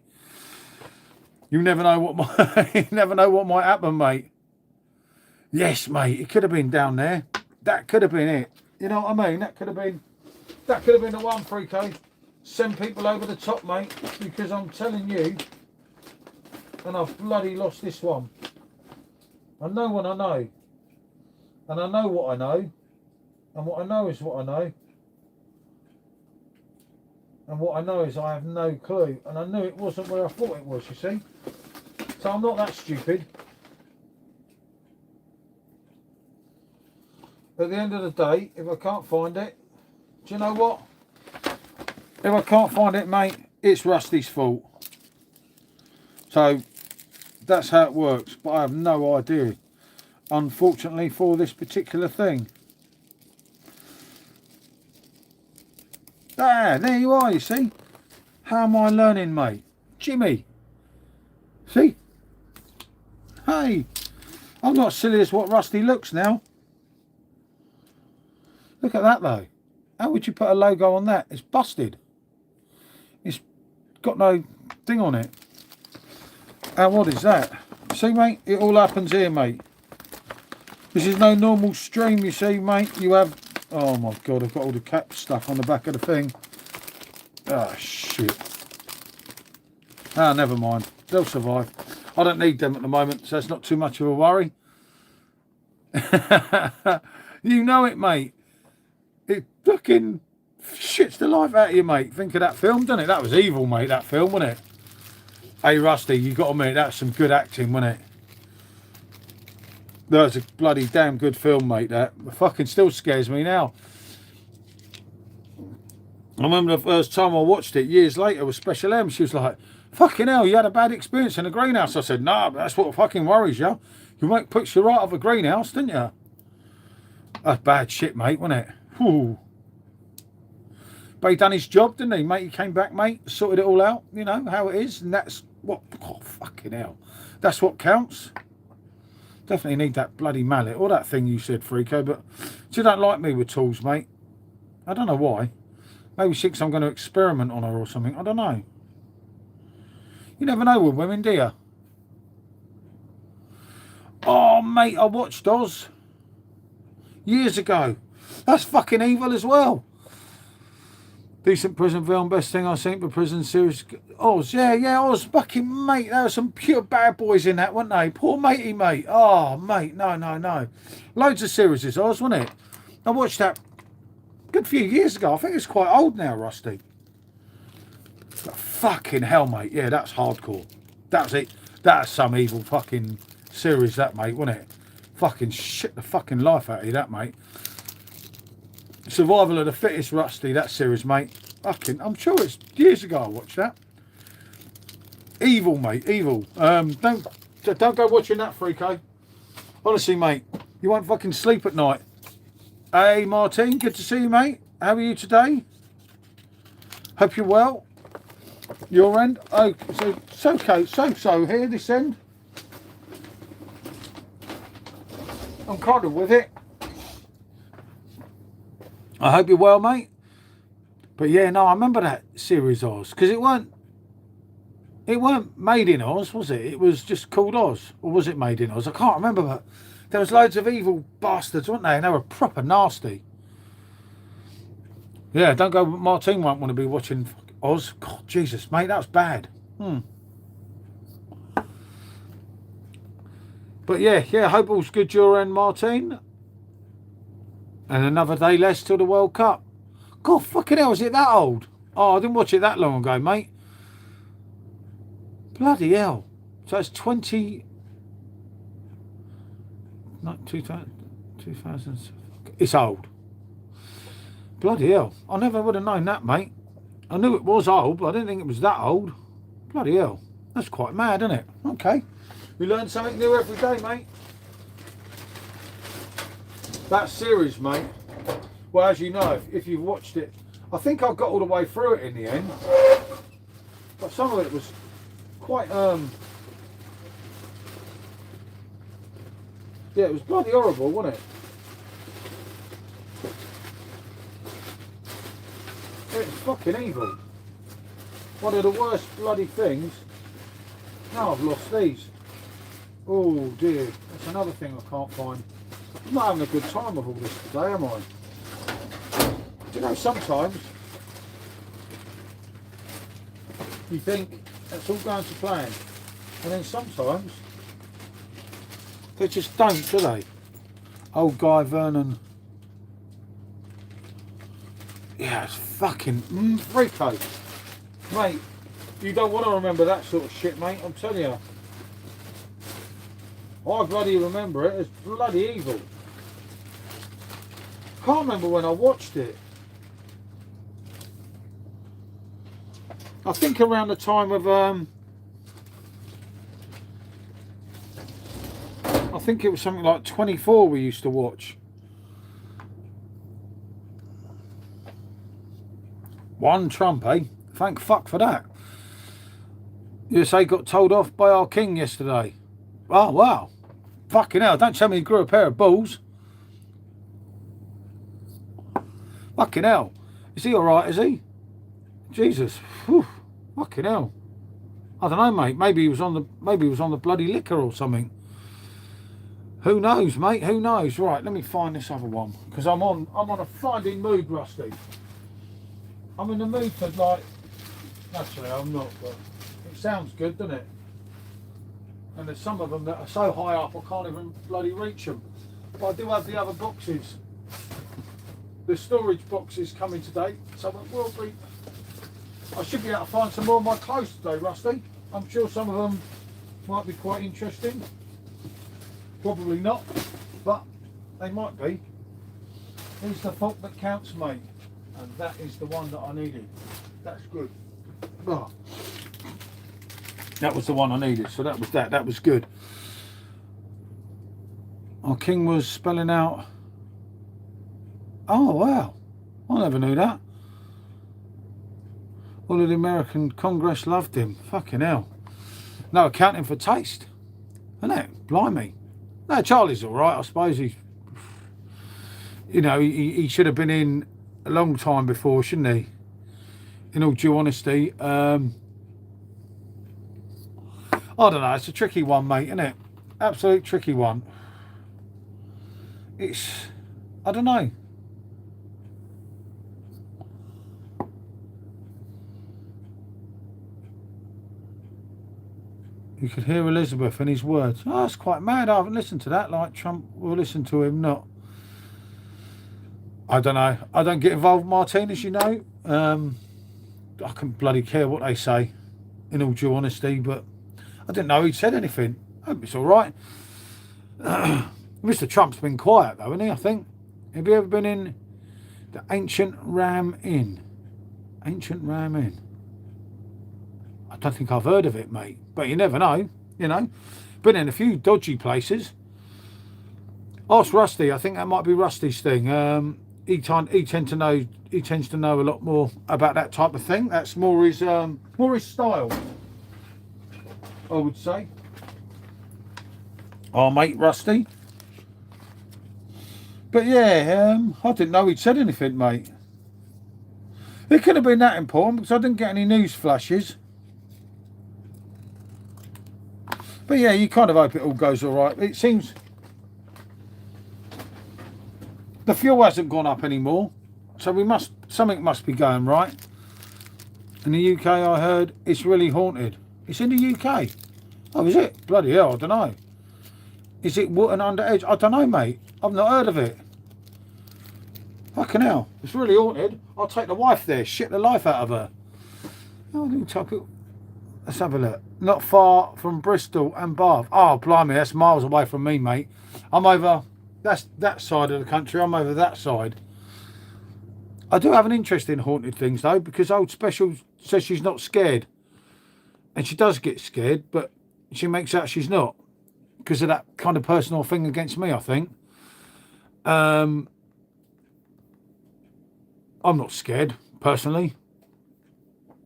You never know what might happen, mate. Yes, mate, it could have been down there. That could have been it. You know what I mean? That could have been the one, Frico. Send people over the top, mate, because I'm telling you, and I've bloody lost this one. I know what I know. And I know what I know. And what I know is what I know. And what I know is I have no clue. And I knew it wasn't where I thought it was, you see. So I'm not that stupid. At the end of the day, if I can't find it, do you know what? If I can't find it, mate, it's Rusty's fault. So that's how it works. But I have no idea, unfortunately, for this particular thing. Ah, there you are, you see. How am I learning, mate? Jimmy. See? Hey, I'm not silly as what Rusty looks now. Look at that, though. How would you put a logo on that? It's busted. It's got no thing on it. And what is that? See, mate, it all happens here, mate. This is no normal stream, you see, mate. You have... Oh, my God, I've got all the cap stuff on the back of the thing. Oh, shit. Ah, never mind. They'll survive. I don't need them at the moment, so it's not too much of a worry. You know it, mate. It fucking shits the life out of you, mate. Think of that film, doesn't it? That was evil, mate, that film, wasn't it? Hey, Rusty, you got to admit, that's some good acting, wasn't it? That was a bloody damn good film, mate, that. It fucking still scares me now. I remember the first time I watched it years later with Special M. She was like, fucking hell, you had a bad experience in a greenhouse. I said, nah, but that's what fucking worries you. You might put you right off a greenhouse, didn't you? That's bad shit, mate, wasn't it? Whew. But he done his job, didn't he, mate? He came back, mate, sorted it all out, you know, how it is. And that's what, oh, fucking hell. That's what counts. Definitely need that bloody mallet, or that thing you said, Frico, but she don't like me with tools, mate. I don't know why. Maybe she thinks I'm going to experiment on her or something. I don't know. You never know with women, do you? Oh, mate, I watched Oz years ago. That's fucking evil as well. Decent prison film, best thing I've seen for prison series. Oz, yeah, Oz, fucking mate. There were some pure bad boys in that, weren't they? Poor matey, mate. Oh, mate, no. Loads of series is Oz, wasn't it? I watched that a good few years ago. I think it's quite old now, Rusty. But fucking hell, mate. Yeah, that's hardcore. That's it. That's some evil fucking series, that, mate, wasn't it? Fucking shit the fucking life out of you, that, mate. Survival of the Fittest, Rusty, that series, mate. Fucking, I'm sure it's years ago I watched that. Evil, mate, evil. Don't go watching that, Frico. Honestly, mate, you won't fucking sleep at night. Hey, Martin, good to see you, mate. How are you today? Hope you're well. Your end? Oh, so it's okay. So here, this end. I'm kind of with it. I hope you're well, mate. But yeah, no, I remember that series Oz, because it weren't made in Oz, was it? It was just called Oz, or was it made in Oz? I can't remember, but there was loads of evil bastards, weren't they? And they were proper nasty. Yeah, don't go. Martine won't want to be watching Oz. God, Jesus, mate, that was bad. But yeah, hope all's good your end, Martine. And another day less till the World Cup. God, fucking hell, is it that old? Oh, I didn't watch it that long ago, mate. Bloody hell. So it's 20... Not 2000... It's old. Bloody hell. I never would have known that, mate. I knew it was old, but I didn't think it was that old. Bloody hell. That's quite mad, isn't it? Okay. We learn something new every day, mate. That series, mate. Well, as you know, if you've watched it, I think I got all the way through it in the end. But some of it was quite, yeah, it was bloody horrible, wasn't it? It's fucking evil. One of the worst bloody things. Now I've lost these. Oh dear, that's another thing I can't find. I'm not having a good time with all this today, am I? Do you know, sometimes you think that's all going to plan, and then sometimes they just don't, do they? Old Guy Vernon. Yeah, it's fucking Rico. Mate, you don't want to remember that sort of shit, mate, I'm telling you. I bloody remember it. It's bloody evil. Can't remember when I watched it. I think around the time of I think it was something like 24 we used to watch. One Trump, eh? Thank fuck for that. USA got told off by our king yesterday. Oh, wow. Fucking hell, don't tell me he grew a pair of balls. Fucking hell. Is he alright, is he? Jesus. Whew. Fucking hell. I don't know, mate. Maybe he was on the bloody liquor or something. Who knows, mate? Who knows? Right, let me find this other one. Because I'm on a finding mood, Rusty. I'm in the mood for, like, actually I'm not, but it sounds good, doesn't it? And there's some of them that are so high up I can't even bloody reach them. But I do have the other boxes. The storage boxes coming today, so it will be. I should be able to find some more of my clothes today, Rusty. I'm sure some of them might be quite interesting. Probably not, but they might be. Here's the fault that counts, mate. And that is the one that I needed. That's good. Oh. That was the one I needed, so that was that. That was good. Our king was spelling out. Oh, wow. I never knew that. All of the American Congress loved him. Fucking hell. No accounting for taste. Isn't it? Blimey. No, Charlie's all right. I suppose he's... You know, he should have been in a long time before, shouldn't he? In all due honesty. I don't know. It's a tricky one, mate, isn't it? Absolute tricky one. It's... I don't know. You could hear Elizabeth and his words. Oh, that's quite mad. I haven't listened to that. Like Trump will listen to him, not. I don't know. I don't get involved, Martine, as you know. I couldn't bloody care what they say, in all due honesty, but I didn't know he'd said anything. I hope it's all right. Mr. Trump's been quiet, though, hasn't he, I think? Have you ever been in the Ancient Ram Inn? Ancient Ram Inn. I don't think I've heard of it, mate. But you never know, you know. Been in a few dodgy places. Ask Rusty. I think that might be Rusty's thing. He tends to know a lot more about that type of thing. That's more his style, I would say. Our mate Rusty. But yeah, I didn't know he'd said anything, mate. It could have been that important because I didn't get any news flashes. But yeah, you kind of hope it all goes all right. It seems the fuel hasn't gone up anymore, so something must be going right. In the UK, I heard it's really haunted. It's in the UK. Oh, is it? Bloody hell, I don't know. Is it Wootton under Edge? I don't know, mate. I've not heard of it. Fucking hell, it's really haunted. I'll take the wife there, shit the life out of her. Oh, I didn't talk it. Let's have a look. Not far from Bristol and Bath. Oh, blimey, that's miles away from me, mate. I'm over, that's that side of the country. I'm over that side. I do have an interest in haunted things, though, because Old Special says she's not scared. And she does get scared, but she makes out she's not. Because of that kind of personal thing against me, I think. I'm not scared, personally.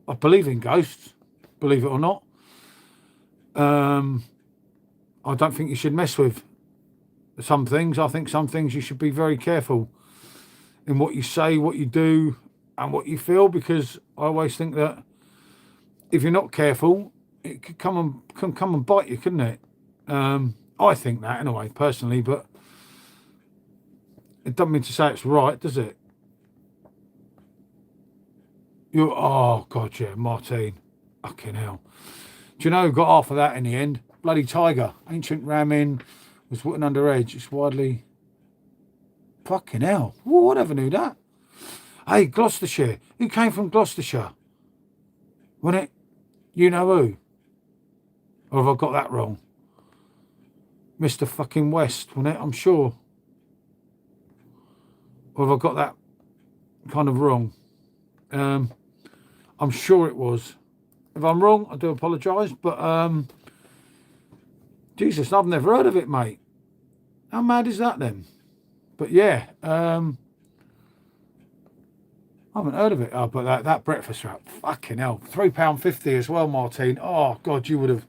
I believe in ghosts, believe it or not. I don't think you should mess with some things. I think some things you should be very careful in what you say, what you do, and what you feel, because I always think that if you're not careful, it could come and bite you, couldn't it? I think that anyway, personally, but it doesn't mean to say it's right, does it? Oh god, yeah, Martine, fucking hell. Do you know who got half of that in the end? Bloody Tiger. Ancient ramming was Wootton under Edge. It's widely. Fucking hell. Whoa, I never knew that. Hey, Gloucestershire. Who came from Gloucestershire? Wasn't it? You know who? Or have I got that wrong? Mr. fucking West, wasn't it? I'm sure. Or have I got that kind of wrong? I'm sure it was. If I'm wrong, I do apologise. But, Jesus, I've never heard of it, mate. How mad is that then? But yeah, I haven't heard of it. Oh, but that breakfast wrap, fucking hell, £3.50 as well, Martine. Oh God, you would have.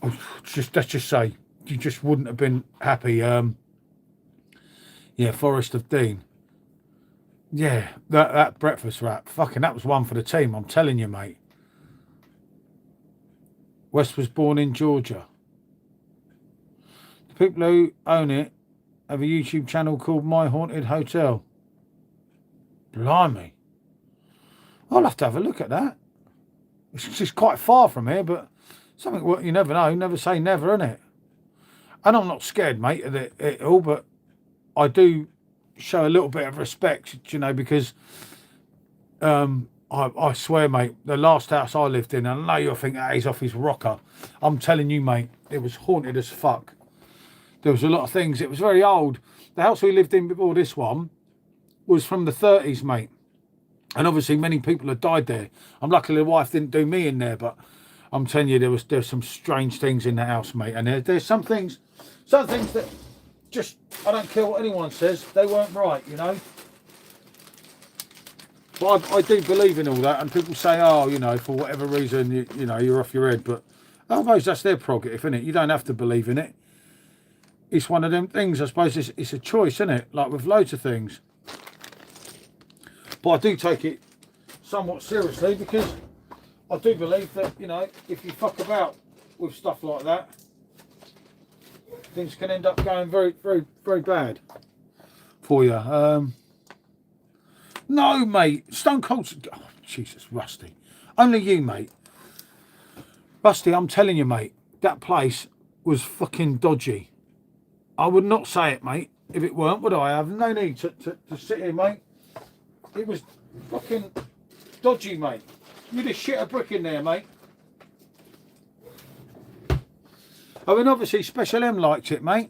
Let's just say you just wouldn't have been happy. Yeah, Forest of Dean. Yeah, that breakfast wrap, fucking, that was one for the team. I'm telling you, mate. West was born in Georgia. The people who own it have a YouTube channel called My Haunted Hotel. Blimey. I'll have to have a look at that. It's just quite far from here, but something what you never know. Never say never, innit? And I'm not scared, mate, of it all, but I do show a little bit of respect, you know, because I swear, mate, the last house I lived in, and I know you'll think that he's off his rocker. I'm telling you, mate, it was haunted as fuck. There was a lot of things. It was very old. The house we lived in before this one was from the 30s, mate. And obviously many people had died there. I'm lucky the wife didn't do me in there, but I'm telling you, there's some strange things in the house, mate. And there's some things that just, I don't care what anyone says, they weren't right, you know. But I do believe in all that, and people say, oh, you know, for whatever reason, you know, you're off your head. But I suppose that's their prerogative, isn't it? You don't have to believe in it. It's one of them things, I suppose it's a choice, isn't it? Like with loads of things. But I do take it somewhat seriously, because I do believe that, you know, if you fuck about with stuff like that, things can end up going very, very, very bad for you. No, mate. Stone Cold. Oh, Jesus, Rusty. Only you, mate. Rusty, I'm telling you, mate, that place was fucking dodgy. I would not say it, mate, if it weren't, would I? I have no need to sit here, mate. It was fucking dodgy, mate. You'd have shit a brick in there, mate. I mean, obviously, Special M liked it, mate.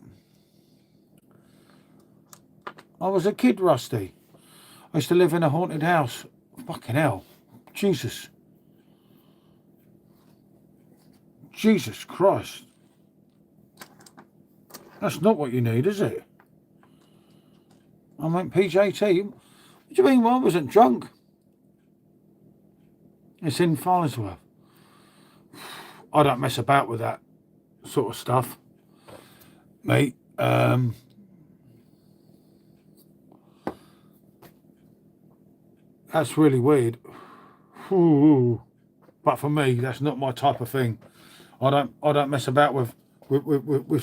I was a kid, Rusty. I used to live in a haunted house. Fucking hell. Jesus. Jesus Christ. That's not what you need, is it? I mean, PJT. What do you mean? Well, I wasn't drunk. It's in Farnsworth. I don't mess about with that sort of stuff, mate. That's really weird. Ooh. But for me, that's not my type of thing. I don't mess about with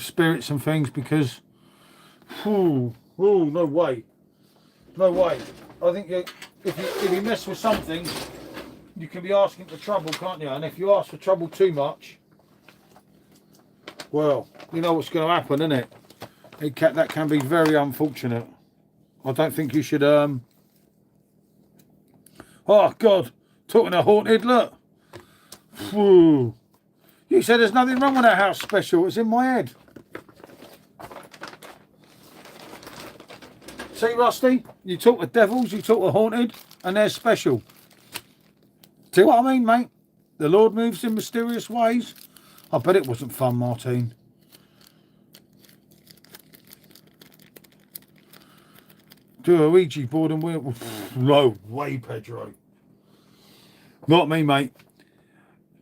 spirits and things because, no way, no way. I think if you mess with something, you can be asking for trouble, can't you? And if you ask for trouble too much, well, you know what's going to happen, isn't it? That can be very unfortunate. I don't think you should. Oh God, talking to haunted. Look. Whew. You said there's nothing wrong with that house special. It's in my head. See, Rusty? You talk to devils, you talk to haunted, and they're special. See what I mean, mate? The Lord moves in mysterious ways. I bet it wasn't fun, Martine. Do a Ouija board and we'll... No way, Pedro. Not me, mate.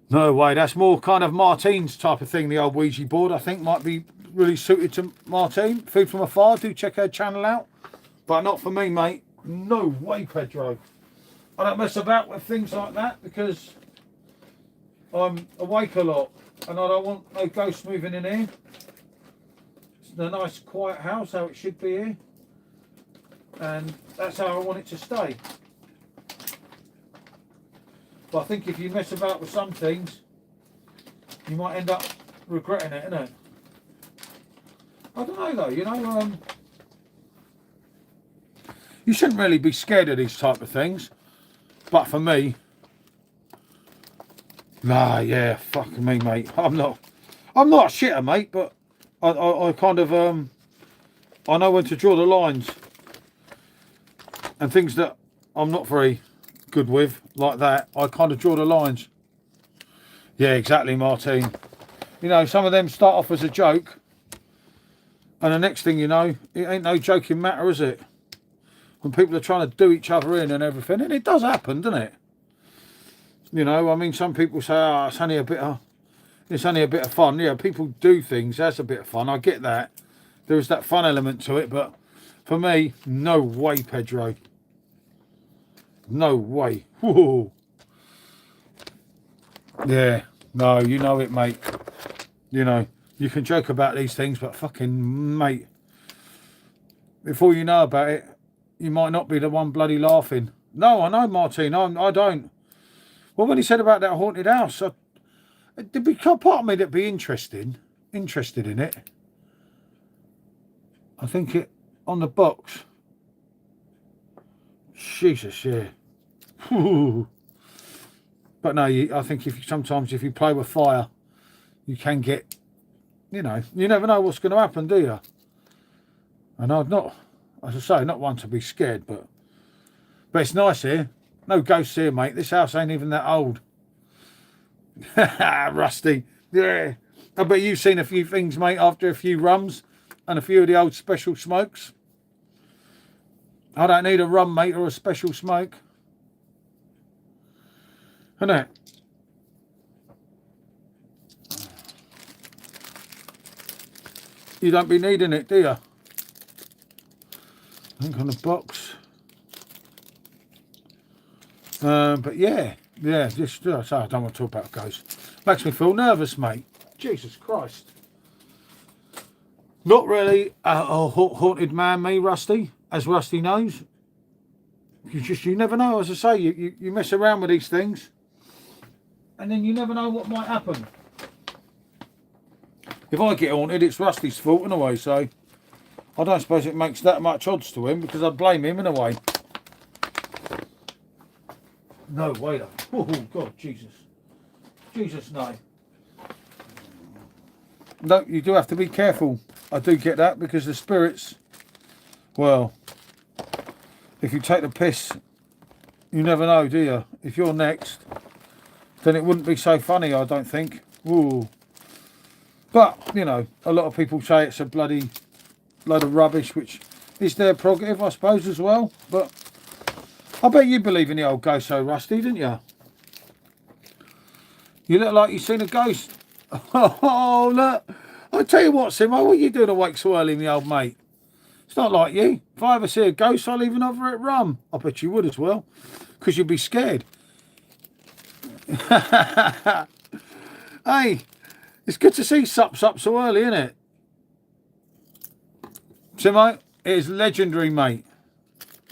No way. That's more kind of Martine's type of thing, the old Ouija board. I think might be really suited to Martine. Food from Afar. Do check her channel out. But not for me, mate. No way, Pedro. I don't mess about with things like that because I'm awake a lot and I don't want no ghosts moving in here. It's a nice quiet house, how it should be here. And that's how I want it to stay. But I think if you mess about with some things, you might end up regretting it, innit? I don't know though, you know, you shouldn't really be scared of these type of things. But for me, nah, yeah, fuck me, mate. I'm not a shitter, mate, but I kind of, I know when to draw the lines. And things that I'm not very good with, like that, I kind of draw the lines. Yeah, exactly, Martine. You know, some of them start off as a joke, and the next thing you know, it ain't no joking matter, is it? When people are trying to do each other in and everything, and it does happen, doesn't it? You know, I mean, some people say, "Oh, it's only a bit of fun." Yeah, people do things. That's a bit of fun. I get that. There is that fun element to it, but for me, no way, Pedro. No way. Whoa. Yeah, no, you know it, mate. You know, you can joke about these things, but fucking, mate, before you know about it, you might not be the one bloody laughing. No, I know, Martine, I don't. Well, when he said about that haunted house, there'd be part of me that'd be interested in it. I think it, on the box. Jesus, yeah. But no, I think sometimes if you play with fire, you can get, you know, you never know what's going to happen, do you? And I'm not, as I say, not one to be scared, but it's nice here. No ghosts here, mate. This house ain't even that old. Rusty. Yeah. I bet you've seen a few things, mate, after a few rums and a few of the old special smokes. I don't need a rum, mate, or a special smoke. Isn't it? You don't be needing it, do you? I think on the box. But yeah, just I don't want to talk about ghosts. Makes me feel nervous, mate. Jesus Christ. Not really a haunted man, me, Rusty, as Rusty knows. You never know, as I say, you mess around with these things and then you never know what might happen. If I get haunted, it's Rusty's fault in a way, so I don't suppose it makes that much odds to him because I'd blame him in a way. No way though. Oh God, Jesus. Jesus, no. No, you do have to be careful. I do get that because the spirits, well, if you take the piss, you never know, do you? If you're next, then it wouldn't be so funny, I don't think. Ooh. But, you know, a lot of people say it's a bloody load of rubbish, which is their prerogative, I suppose, as well. But I bet you believe in the old ghost, so Rusty, didn't you? You look like you've seen a ghost. Oh, look. I'll tell you what, Simo, what are you doing awake so early, my old mate? It's not like you. If I ever see a ghost, I'll leave another at rum. I bet you would as well, because you'd be scared. Hey, it's good to see Sups up so early, isn't it? Simo, it is legendary, mate.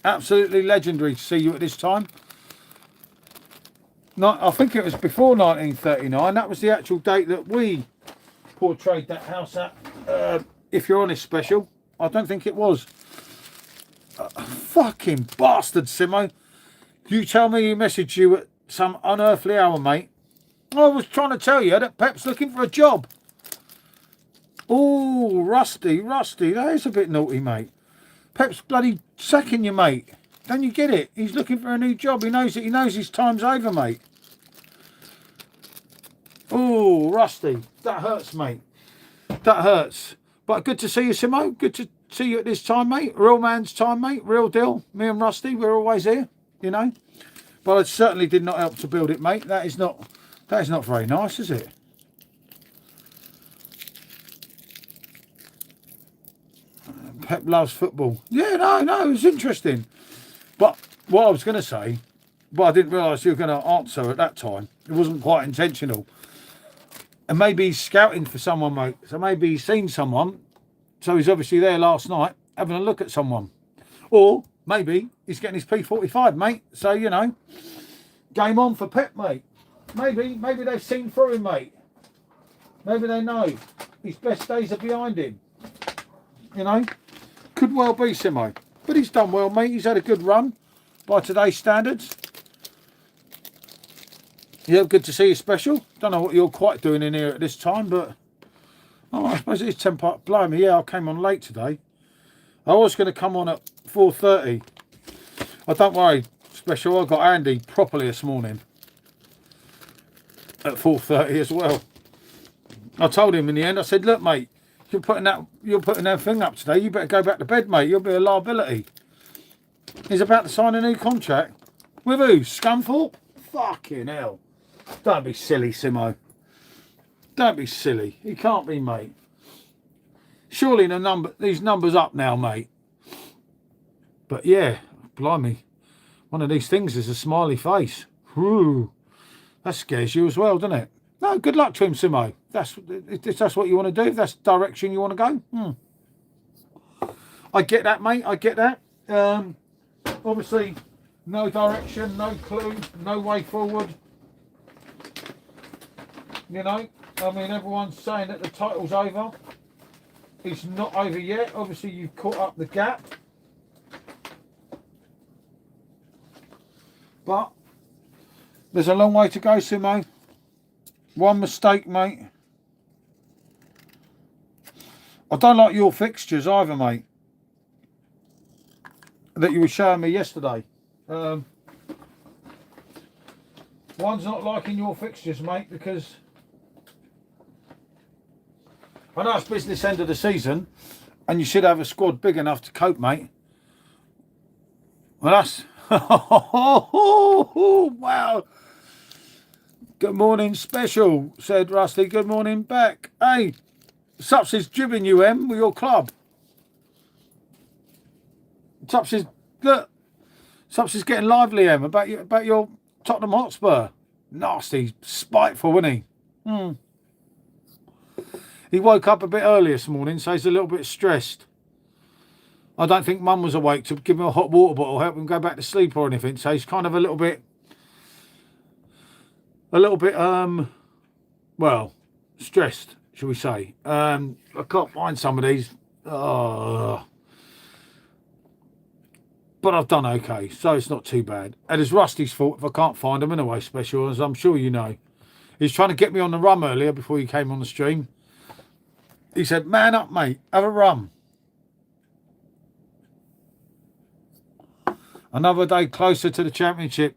Absolutely legendary to see you at this time. I think it was before 1939. That was the actual date that we portrayed that house at. If you're honest, special. I don't think it was. Fucking bastard, Simo. You tell me he messaged you at some unearthly hour, mate. I was trying to tell you that Pep's looking for a job. Oh, Rusty. That is a bit naughty, mate. Pep's bloody sacking you, mate. Don't you get it? He's looking for a new job. He knows it. He knows his time's over, mate. Oh, Rusty. That hurts, mate. That hurts. But good to see you, Simo. Good to see you at this time, mate. Real man's time, mate. Real deal. Me and Rusty, we're always here, you know. But I certainly did not help to build it, mate. That is not very nice, is it? Pep loves football. Yeah, no, it was interesting. But what I was going to say, but I didn't realise you were going to answer at that time. It wasn't quite intentional. And maybe he's scouting for someone, mate. So maybe he's seen someone. So he's obviously there last night having a look at someone. Or maybe he's getting his P45, mate. So, you know, game on for Pep, mate. Maybe they've seen through him, mate. Maybe they know his best days are behind him. You know, could well be, Simo. But he's done well, mate. He's had a good run by today's standards. Yeah, good to see you, special. Don't know what you're quite doing in here at this time, but I suppose it is 10 past. Blimey, yeah, I came on late today. I was going to come on at 4:30. Oh, don't worry, special. I got Andy properly this morning at 4:30 as well. I told him in the end. I said, "Look, mate, you're putting that thing up today. You better go back to bed, mate. You'll be a liability." He's about to sign a new contract with who? Scunthorpe? Fucking hell! Don't be silly, Simo. Don't be silly. He can't be, mate. Surely these numbers up now, mate. But yeah, blimey. One of these things is a smiley face. Whew. That scares you as well, doesn't it? No, good luck to him, Simo. If that's what you want to do, if that's the direction you want to go. I get that, mate. I get that. Obviously, no direction, no clue, no way forward. You know, I mean, everyone's saying that the title's over. It's not over yet. Obviously, you've caught up the gap. But there's a long way to go, Simo. One mistake, mate. I don't like your fixtures either, mate, that you were showing me yesterday. One's not liking your fixtures, mate, because I know it's business end of the season and you should have a squad big enough to cope, mate. Well, that's... wow. Good morning, special, said Rusty. Good morning back. Hey, Sups is jibbing you, Em, with your club. Sups is, look, Sups is getting lively, Em, about your Tottenham Hotspur. Nasty, spiteful, wasn't he? He woke up a bit early this morning, so he's a little bit stressed. I don't think Mum was awake to give him a hot water bottle, help him go back to sleep or anything. So he's kind of a little bit, well, stressed, shall we say. I can't find some of these. But I've done okay, so it's not too bad. And it's Rusty's fault if I can't find them anyway, special, as I'm sure you know. He's trying to get me on the rum earlier before he came on the stream. He said, man up, mate, have a rum. Another day closer to the championship.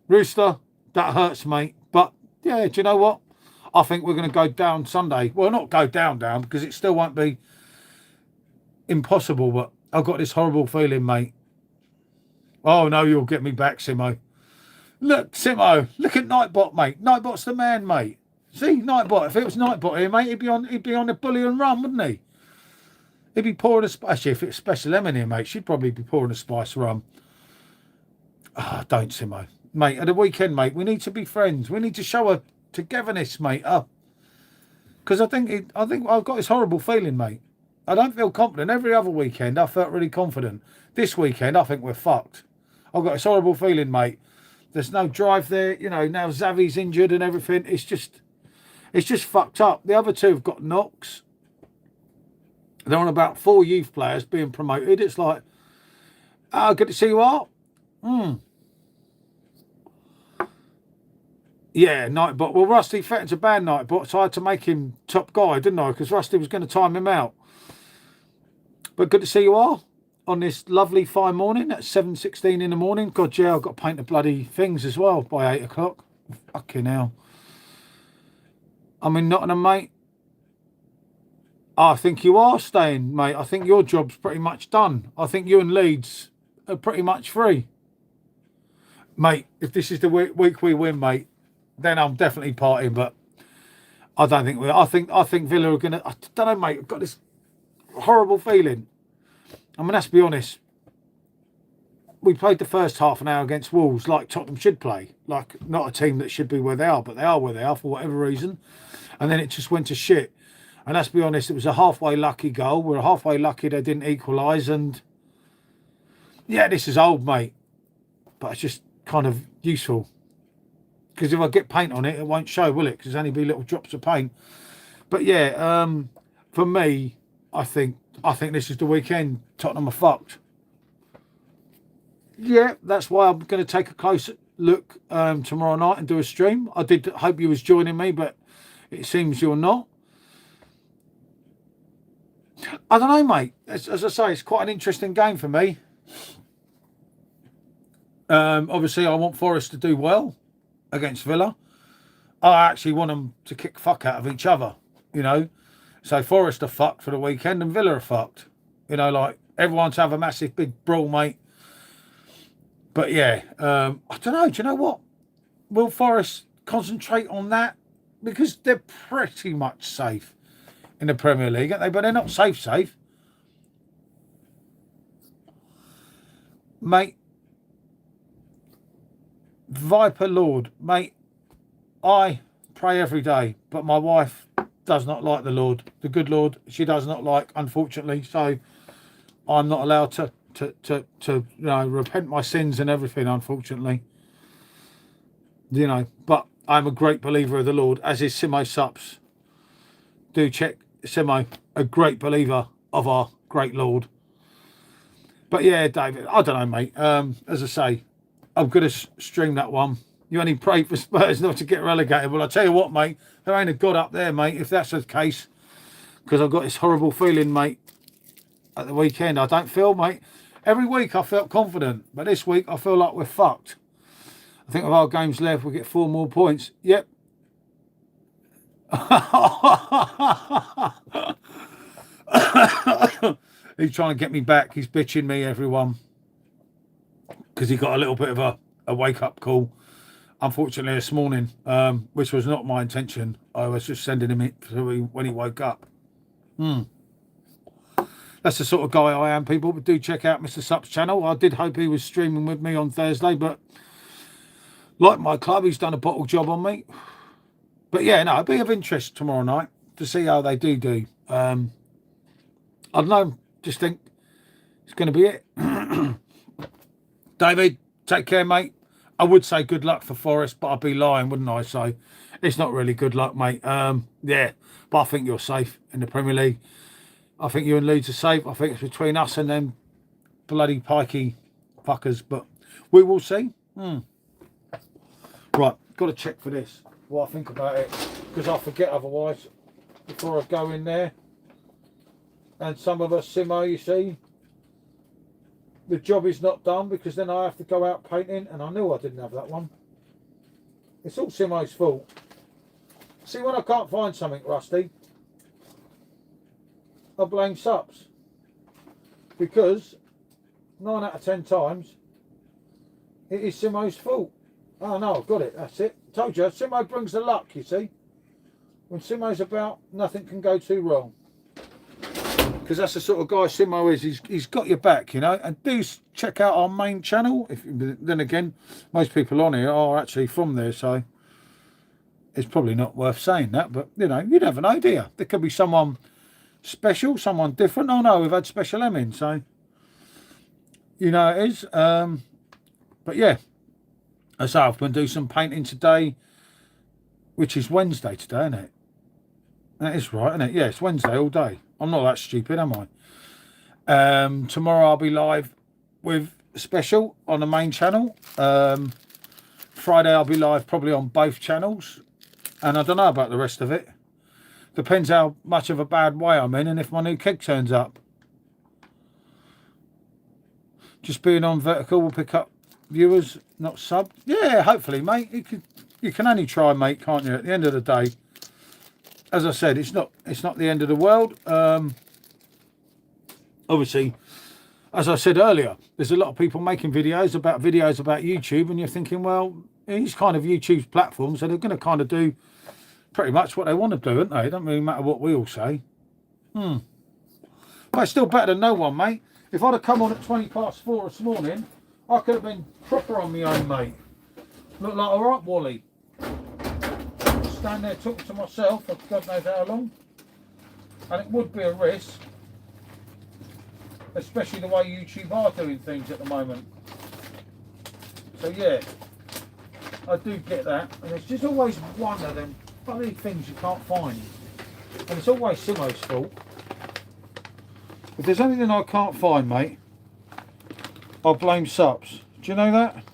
Rooster, that hurts, mate. But, yeah, do you know what? I think we're going to go down Sunday. Well, not go down, because it still won't be impossible. But I've got this horrible feeling, mate. Oh, no, you'll get me back, Simo. Look, Simo, look at Nightbot, mate. Nightbot's the man, mate. See, Nightbot. If it was Nightbot here, mate, he'd be on the bully and run, wouldn't he? He'd be pouring a spice. Actually, if it's special lemon here, mate, she'd probably be pouring a spice rum. Ah, don't, Simo. Mate, at the weekend, mate, we need to be friends. We need to show a togetherness, mate. Because I think I've got this horrible feeling, mate. I don't feel confident. Every other weekend, I felt really confident. This weekend, I think we're fucked. I've got this horrible feeling, mate. There's no drive there. You know, now Xavi's injured and everything. It's just fucked up. The other two have got knocks. They're on about 4 youth players being promoted. It's like, oh, good to see you all. Yeah, Nightbot. Well, Rusty threatened to ban Nightbot, so I had to make him top guy, didn't I? Because Rusty was going to time him out. But good to see you all on this lovely fine morning at 7:16 in the morning. God, yeah, I've got to paint the bloody things as well by 8 o'clock. Fucking hell. I'm in Nottingham, mate. I think you are staying, mate. I think your job's pretty much done. I think you and Leeds are pretty much free. Mate, if this is the week we win, mate, then I'm definitely partying, but I don't think we are. I think Villa are going to... I don't know, mate. I've got this horrible feeling. I mean, let's be honest. We played the first half an hour against Wolves like Tottenham should play. Like, not a team that should be where they are, but they are where they are for whatever reason. And then it just went to shit. And let's be honest, it was a halfway lucky goal. We're halfway lucky they didn't equalise. And yeah, this is old, mate. But it's just kind of useful. Because if I get paint on it, it won't show, will it? Because there's only be little drops of paint. But yeah, for me, I think this is the weekend. Tottenham are fucked. Yeah, that's why I'm going to take a close look tomorrow night and do a stream. I did hope you was joining me, but it seems you're not. I don't know, mate. As I say, it's quite an interesting game for me. Obviously, I want Forest to do well against Villa. I actually want them to kick fuck out of each other, you know. So Forest are fucked for the weekend and Villa are fucked. You know, like everyone to have a massive big brawl, mate. But yeah, I don't know. Do you know what? Will Forest concentrate on that? Because they're pretty much safe in the Premier League, aren't they? But they're not safe. Mate, Viper Lord, mate, I pray every day, but my wife does not like the Lord, the good Lord. She does not like, unfortunately. So I'm not allowed to you know, repent my sins and everything, unfortunately. You know, but I'm a great believer of the Lord, as is Simo Sups. Do check Simo, a great believer of our great Lord. But yeah, David, I don't know, mate. As I say, I'm going to stream that one. You only pray for Spurs not to get relegated. Well, I tell you what, mate, there ain't a God up there, mate, if that's the case. Because I've got this horrible feeling, mate, at the weekend. I don't feel, mate. Every week I felt confident, but this week I feel like we're fucked. I think with our games left, we get 4 more points. Yep. He's trying to get me back. He's bitching me, everyone. Because he got a little bit of a wake-up call, unfortunately, this morning, which was not my intention. I was just sending him it when he woke up. That's the sort of guy I am, people. But do check out Mr. Sup's channel. I did hope he was streaming with me on Thursday, but like my club, he's done a bottle job on me. But yeah, no, it'll be of interest tomorrow night to see how they do. I don't know, just think it's going to be it. David, take care, mate. I would say good luck for Forest, but I'd be lying, wouldn't I? So it's not really good luck, mate. Yeah, but I think you're safe in the Premier League. I think you and Leeds are safe. I think it's between us and them bloody pikey fuckers, but we will see. Right, got to check for this, what I think about it, because I forget otherwise before I go in there. And some of us, Simo, you see, the job is not done because then I have to go out painting, and I knew I didn't have that one. It's all Simo's fault. See, when I can't find something, Rusty, I blame Sups. Because 9 out of 10 times, it is Simo's fault. Oh no, I've got it, that's it. Told you, Simo brings the luck, you see. When Simo's about, nothing can go too wrong. because that's the sort of guy Simo is. He's got your back, you know. And do check out our main channel. Then again, most people on here are actually from there, so it's probably not worth saying that. But you know, you never know, do you? There could be someone special, someone different. Oh no, we've had Special M in, so you know it is. But yeah, so I've been doing some painting today, which is Wednesday today, isn't it? That is right, isn't it? Yeah, it's Wednesday all day. I'm not that stupid, am I? Tomorrow I'll be live with Special on the main channel. Friday I'll be live probably on both channels. And I don't know about the rest of it. Depends how much of a bad way I'm in and if my new keg turns up. Just being on vertical will pick up viewers, not sub. Yeah, hopefully, mate. You can only try, mate, can't you? At the end of the day, as I said, it's not the end of the world. Obviously, as I said earlier, there's a lot of people making videos about YouTube, and you're thinking, well, it's kind of YouTube's platform, so they're going to kind of do pretty much what they want to do, aren't they? It doesn't really matter what we all say. But it's still better than no one, mate. If I'd have come on at 4:20 this morning, I could have been proper on my own, mate. Look like all right, Wally. Stand there talking to myself for God knows how long. And it would be a risk, especially the way YouTube are doing things at the moment. So yeah, I do get that. And it's just always one of them funny things you can't find. And it's always Simo's fault. If there's anything I can't find, mate, I'll blame Sups. Do you know that?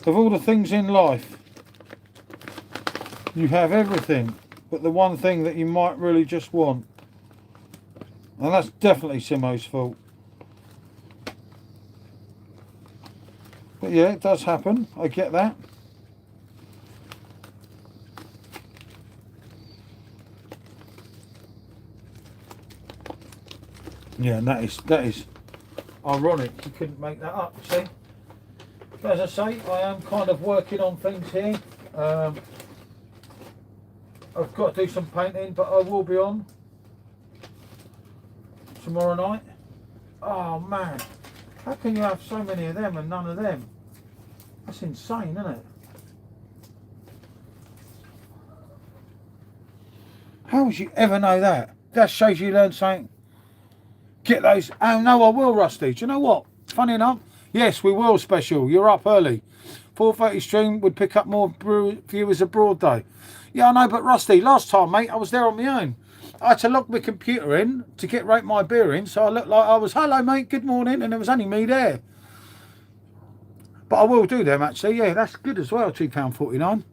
Of all the things in life, you have everything but the one thing that you might really just want. And that's definitely Simo's fault. But yeah, it does happen. I get that. Yeah, and that is ironic. You couldn't make that up, you see. But as I say, I am kind of working on things here. I've got to do some painting, but I will be on tomorrow night. Oh man, how can you have so many of them and none of them? That's insane, isn't it? How would you ever know that? That shows you learned something. Get those. Oh no, I will, Rusty. Do you know what? Funny enough, yes, we will, Special. You're up early. 4:30 stream would pick up more viewers abroad though. Yeah, I know, but Rusty, last time, mate, I was there on my own. I had to log my computer in to get Rate My Beer in, so I looked like I was, hello, mate, good morning, and there was only me there. But I will do them, actually. Yeah, that's good as well, £2.49.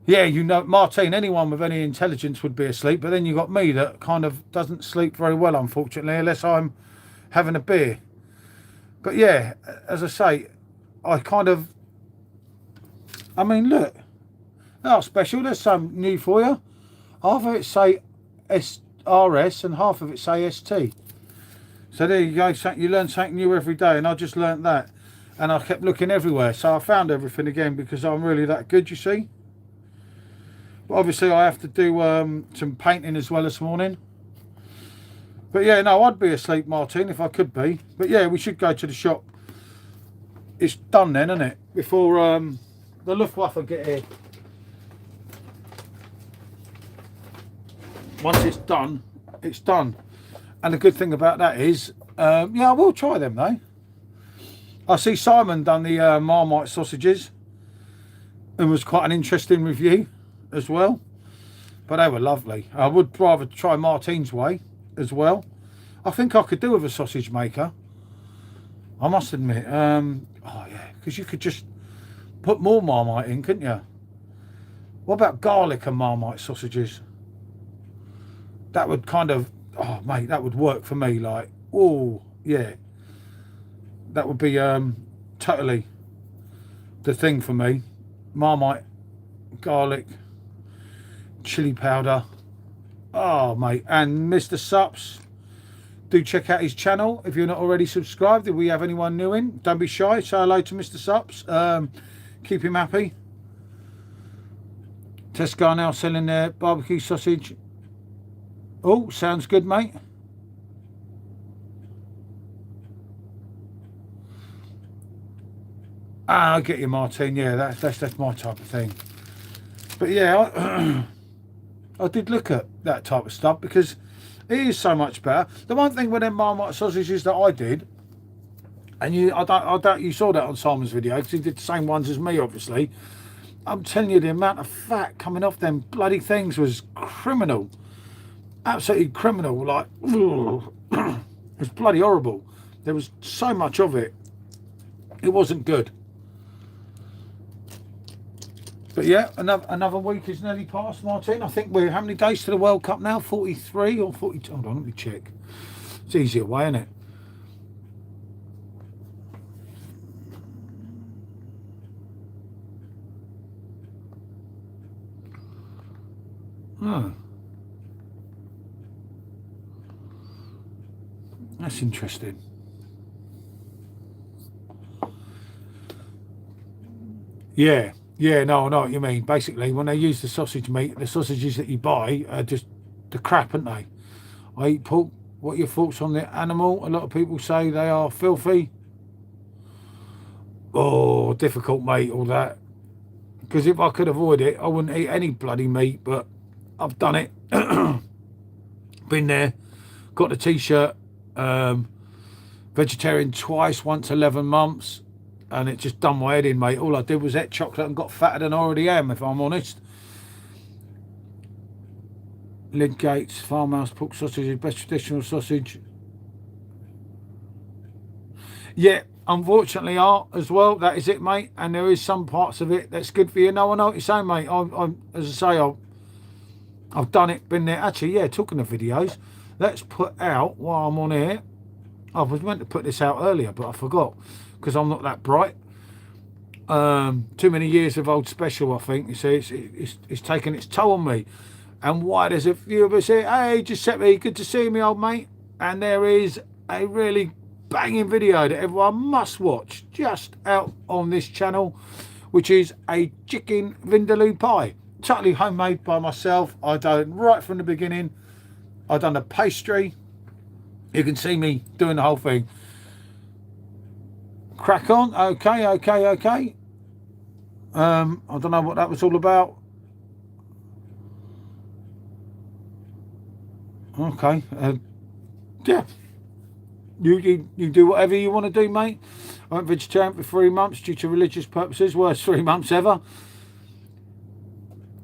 Yeah, you know, Martine, anyone with any intelligence would be asleep, but then you got me that kind of doesn't sleep very well, unfortunately, unless I'm having a beer. But yeah, as I say, I mean, look. Oh, Special, there's some new for you. Half of it say SRS and half of it say ST. So there you go, you learn something new every day, and I just learnt that. And I kept looking everywhere, so I found everything again because I'm really that good, you see. But obviously I have to do some painting as well this morning. But yeah, no, I'd be asleep, Martin, if I could be. But yeah, we should go to the shop. It's done then, isn't it? Before the Luftwaffe get here. Once it's done, it's done. And the good thing about that is, yeah, I will try them though. I see Simon done the Marmite sausages. It was quite an interesting review as well. But they were lovely. I would rather try Martine's way as well. I think I could do with a sausage maker. I must admit. Oh yeah, because you could just put more Marmite in, couldn't you? What about garlic and Marmite sausages? That would kind of, oh mate, that would work for me. Like, oh yeah, that would be totally the thing for me. Marmite, garlic, chili powder. Oh mate, and Mr. Sups, do check out his channel if you're not already subscribed. If we have anyone new in, don't be shy. Say hello to Mr. Sups. Keep him happy. Tesco now selling their barbecue sausage. Oh, sounds good, mate. Ah, I get you, Martin. Yeah, that's my type of thing. But yeah, I did look at that type of stuff because it is so much better. The one thing with them Marmite sausages that I did, and I doubt you saw that on Simon's video because he did the same ones as me, obviously. I'm telling you, the amount of fat coming off them bloody things was criminal. Absolutely criminal. Like, it was bloody horrible. There was so much of it. It wasn't good. But yeah, another week is nearly past, Martin. I think we're how many days to the World Cup now? 43 or 42? Hold on, let me check. It's easier way, isn't it? Oh. That's interesting. Yeah. Yeah, no, I know what you mean. Basically, when they use the sausage meat, the sausages that you buy are just the crap, aren't they? I eat pork. What are your thoughts on the animal? A lot of people say they are filthy. Oh, difficult, mate, all that. Because if I could avoid it, I wouldn't eat any bloody meat, but I've done it. Been there. Got the T-shirt. Vegetarian twice, once 11 months. And it just done my head in, mate. All I did was eat chocolate and got fatter than I already am, if I'm honest. Lidgate's farmhouse pork sausage is best traditional sausage. Yeah, unfortunately, Art, as well. That is it, mate. And there is some parts of it that's good for you. No, I know what you're saying, mate. As I say, I've done it, been there. Actually, yeah, talking of videos, let's put out, while I'm on here, I was meant to put this out earlier, but I forgot. Because I'm not that bright. Too many years of old special, I think. You see, it's taken its toll on me. And why there's a few of us here. Hey, Giuseppe, good to see me, old mate. And there is a really banging video that everyone must watch just out on this channel, which is a chicken vindaloo pie. Totally homemade by myself. I done right from the beginning. I done the pastry. You can see me doing the whole thing. Crack on. Okay. I don't know what that was all about. Okay. Yeah. You do whatever you want to do, mate. I went vegetarian for 3 months due to religious purposes. Worst 3 months ever.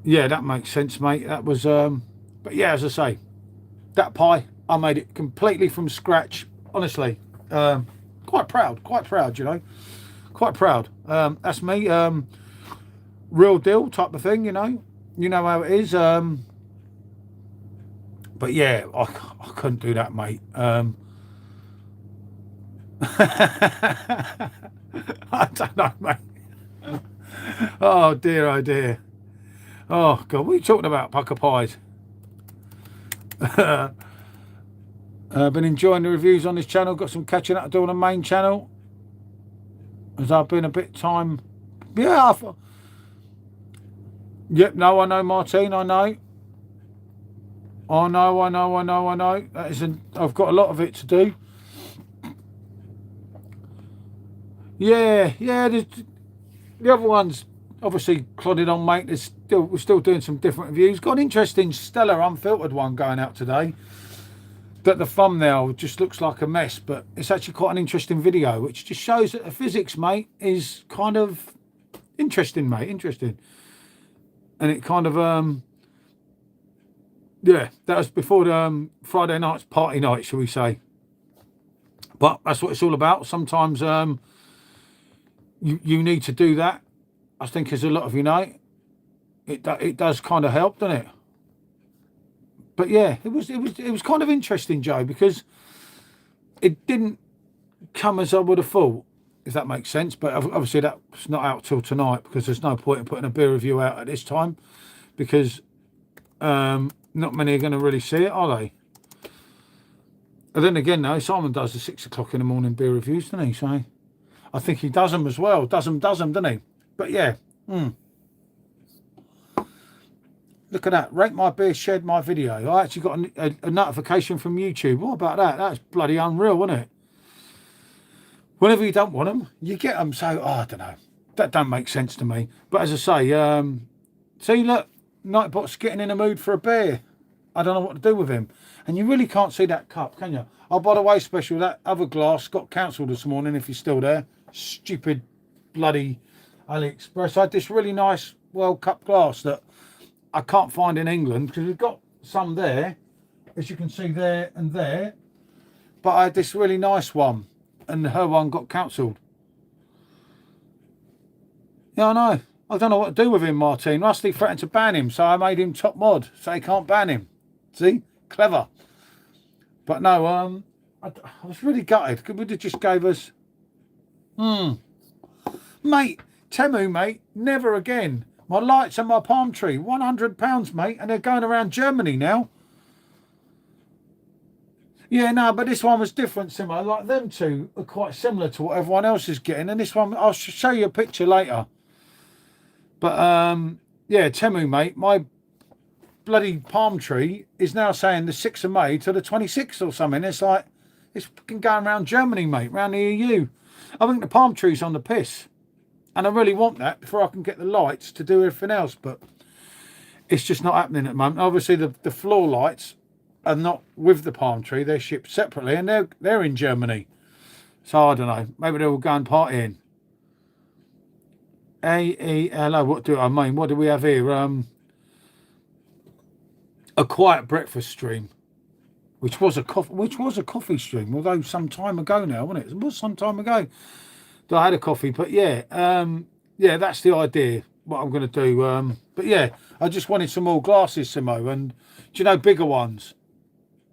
Yeah, that makes sense, mate. That was but yeah, as I say, that pie, I made it completely from scratch. Honestly. Quite proud, you know. Quite proud. That's me. Real deal type of thing, you know. You know how it is. But yeah, I couldn't do that, mate. I don't know, mate. Oh dear, oh dear. Oh God, what are you talking about, pucker pies? Been enjoying the reviews on this channel. Got some catching up to do on the main channel, as I've been a bit time. Yeah, yep. No, I know, Martine. I know. That isn't. I've got a lot of it to do. Yeah. The other ones obviously plodded on, mate. We're still doing some different reviews. Got an interesting Stellar unfiltered one going out today. That the thumbnail just looks like a mess, but it's actually quite an interesting video, which just shows that the physics, mate, is kind of interesting, mate. Interesting. And it kind of yeah, that was before the Friday night's party night, shall we say. But that's what it's all about. Sometimes you need to do that. I think as a lot of you know, it does kind of help, doesn't it? But yeah, it was kind of interesting, Joe, because it didn't come as I would have thought, if that makes sense. But obviously that's not out till tonight, because there's no point in putting a beer review out at this time, because not many are going to really see it, are they? And then again, though, Simon does the 6 o'clock in the morning beer reviews, doesn't he? So I think he does them as well. Does them, doesn't he? But yeah. Look at that. Rate my beer, shared my video. I actually got a notification from YouTube. What about that? That's bloody unreal, wasn't it? Whenever you don't want them, you get them. So, I don't know. That don't make sense to me. But as I say, see, look, Nightbot's getting in a mood for a beer. I don't know what to do with him. And you really can't see that cup, can you? Oh, by the way, special, that other glass got cancelled this morning, if you're still there. Stupid bloody AliExpress. I had this really nice World Cup glass that I can't find in England, because we've got some there, as you can see there and there. But I had this really nice one, and her one got cancelled. Yeah, I know. I don't know what to do with him, Martin. Rusty threatened to ban him, so I made him top mod, so he can't ban him. See? Clever. But no, I was really gutted. Could have just gave us... Mate, Temu, mate, never again. My lights and my palm tree, £100, mate, and they're going around Germany now. Yeah, no, but this one was different, Simo. Like, them two are quite similar to what everyone else is getting, and this one, I'll show you a picture later. But, yeah, Temu, mate, my bloody palm tree is now saying the 6th of May to the 26th or something. It's like, it's fucking going around Germany, mate, around the EU. I think the palm tree's on the piss. And I really want that before I can get the lights to do everything else. But it's just not happening at the moment. Obviously, the floor lights are not with the palm tree. They're shipped separately, and they're in Germany. So, I don't know. Maybe they'll go and partying. AELO, what do I mean? What do we have here? A quiet breakfast stream, which was a coffee stream, although some time ago now, wasn't it? It was some time ago that I had a coffee, but yeah, yeah, that's the idea. What I'm going to do, but yeah, I just wanted some more glasses, Simo, and do you know, bigger ones.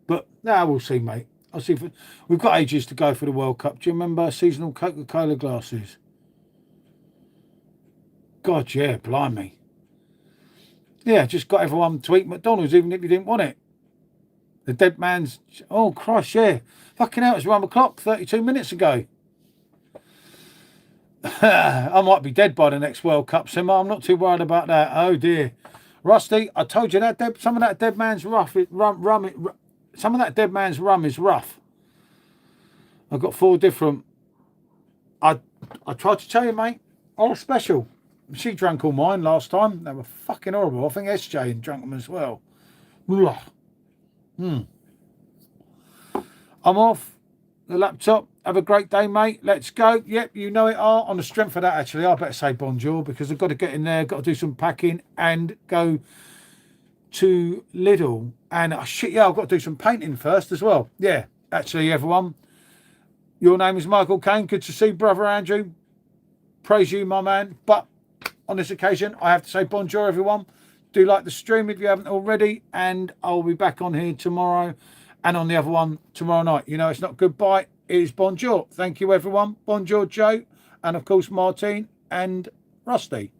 But now we'll see, mate. I'll see if we've got ages to go for the World Cup. Do you remember seasonal Coca-Cola glasses? God, yeah, blimey. Yeah, just got everyone to eat McDonald's, even if you didn't want it. The dead man's... Oh, Christ, yeah. Fucking hell, it's 1 o'clock, 32 minutes ago. I might be dead by the next World Cup, Simmer. I'm not too worried about that. Oh, dear. Rusty, I told you that some of that dead man's some of that dead man's rum is rough. I've got 4 different... I tried to tell you, mate. All special. She drank all mine last time. They were fucking horrible. I think SJ drank them as well. I'm off the laptop. Have a great day, mate. Let's go. Yep, you know it are. On the strength of that, actually, I better say bonjour, because I've got to get in there, got to do some packing and go to Lidl. And shit, yeah, I've got to do some painting first as well. Yeah, actually, everyone. Your name is Michael Kane. Good to see Brother Andrew. Praise you, my man. But on this occasion, I have to say bonjour, everyone. Do like the stream if you haven't already, and I'll be back on here tomorrow and on the other one tomorrow night. You know, it's not goodbye, it is bonjour. Thank you, everyone. Bonjour, Joe, and of course, Martin and Rusty.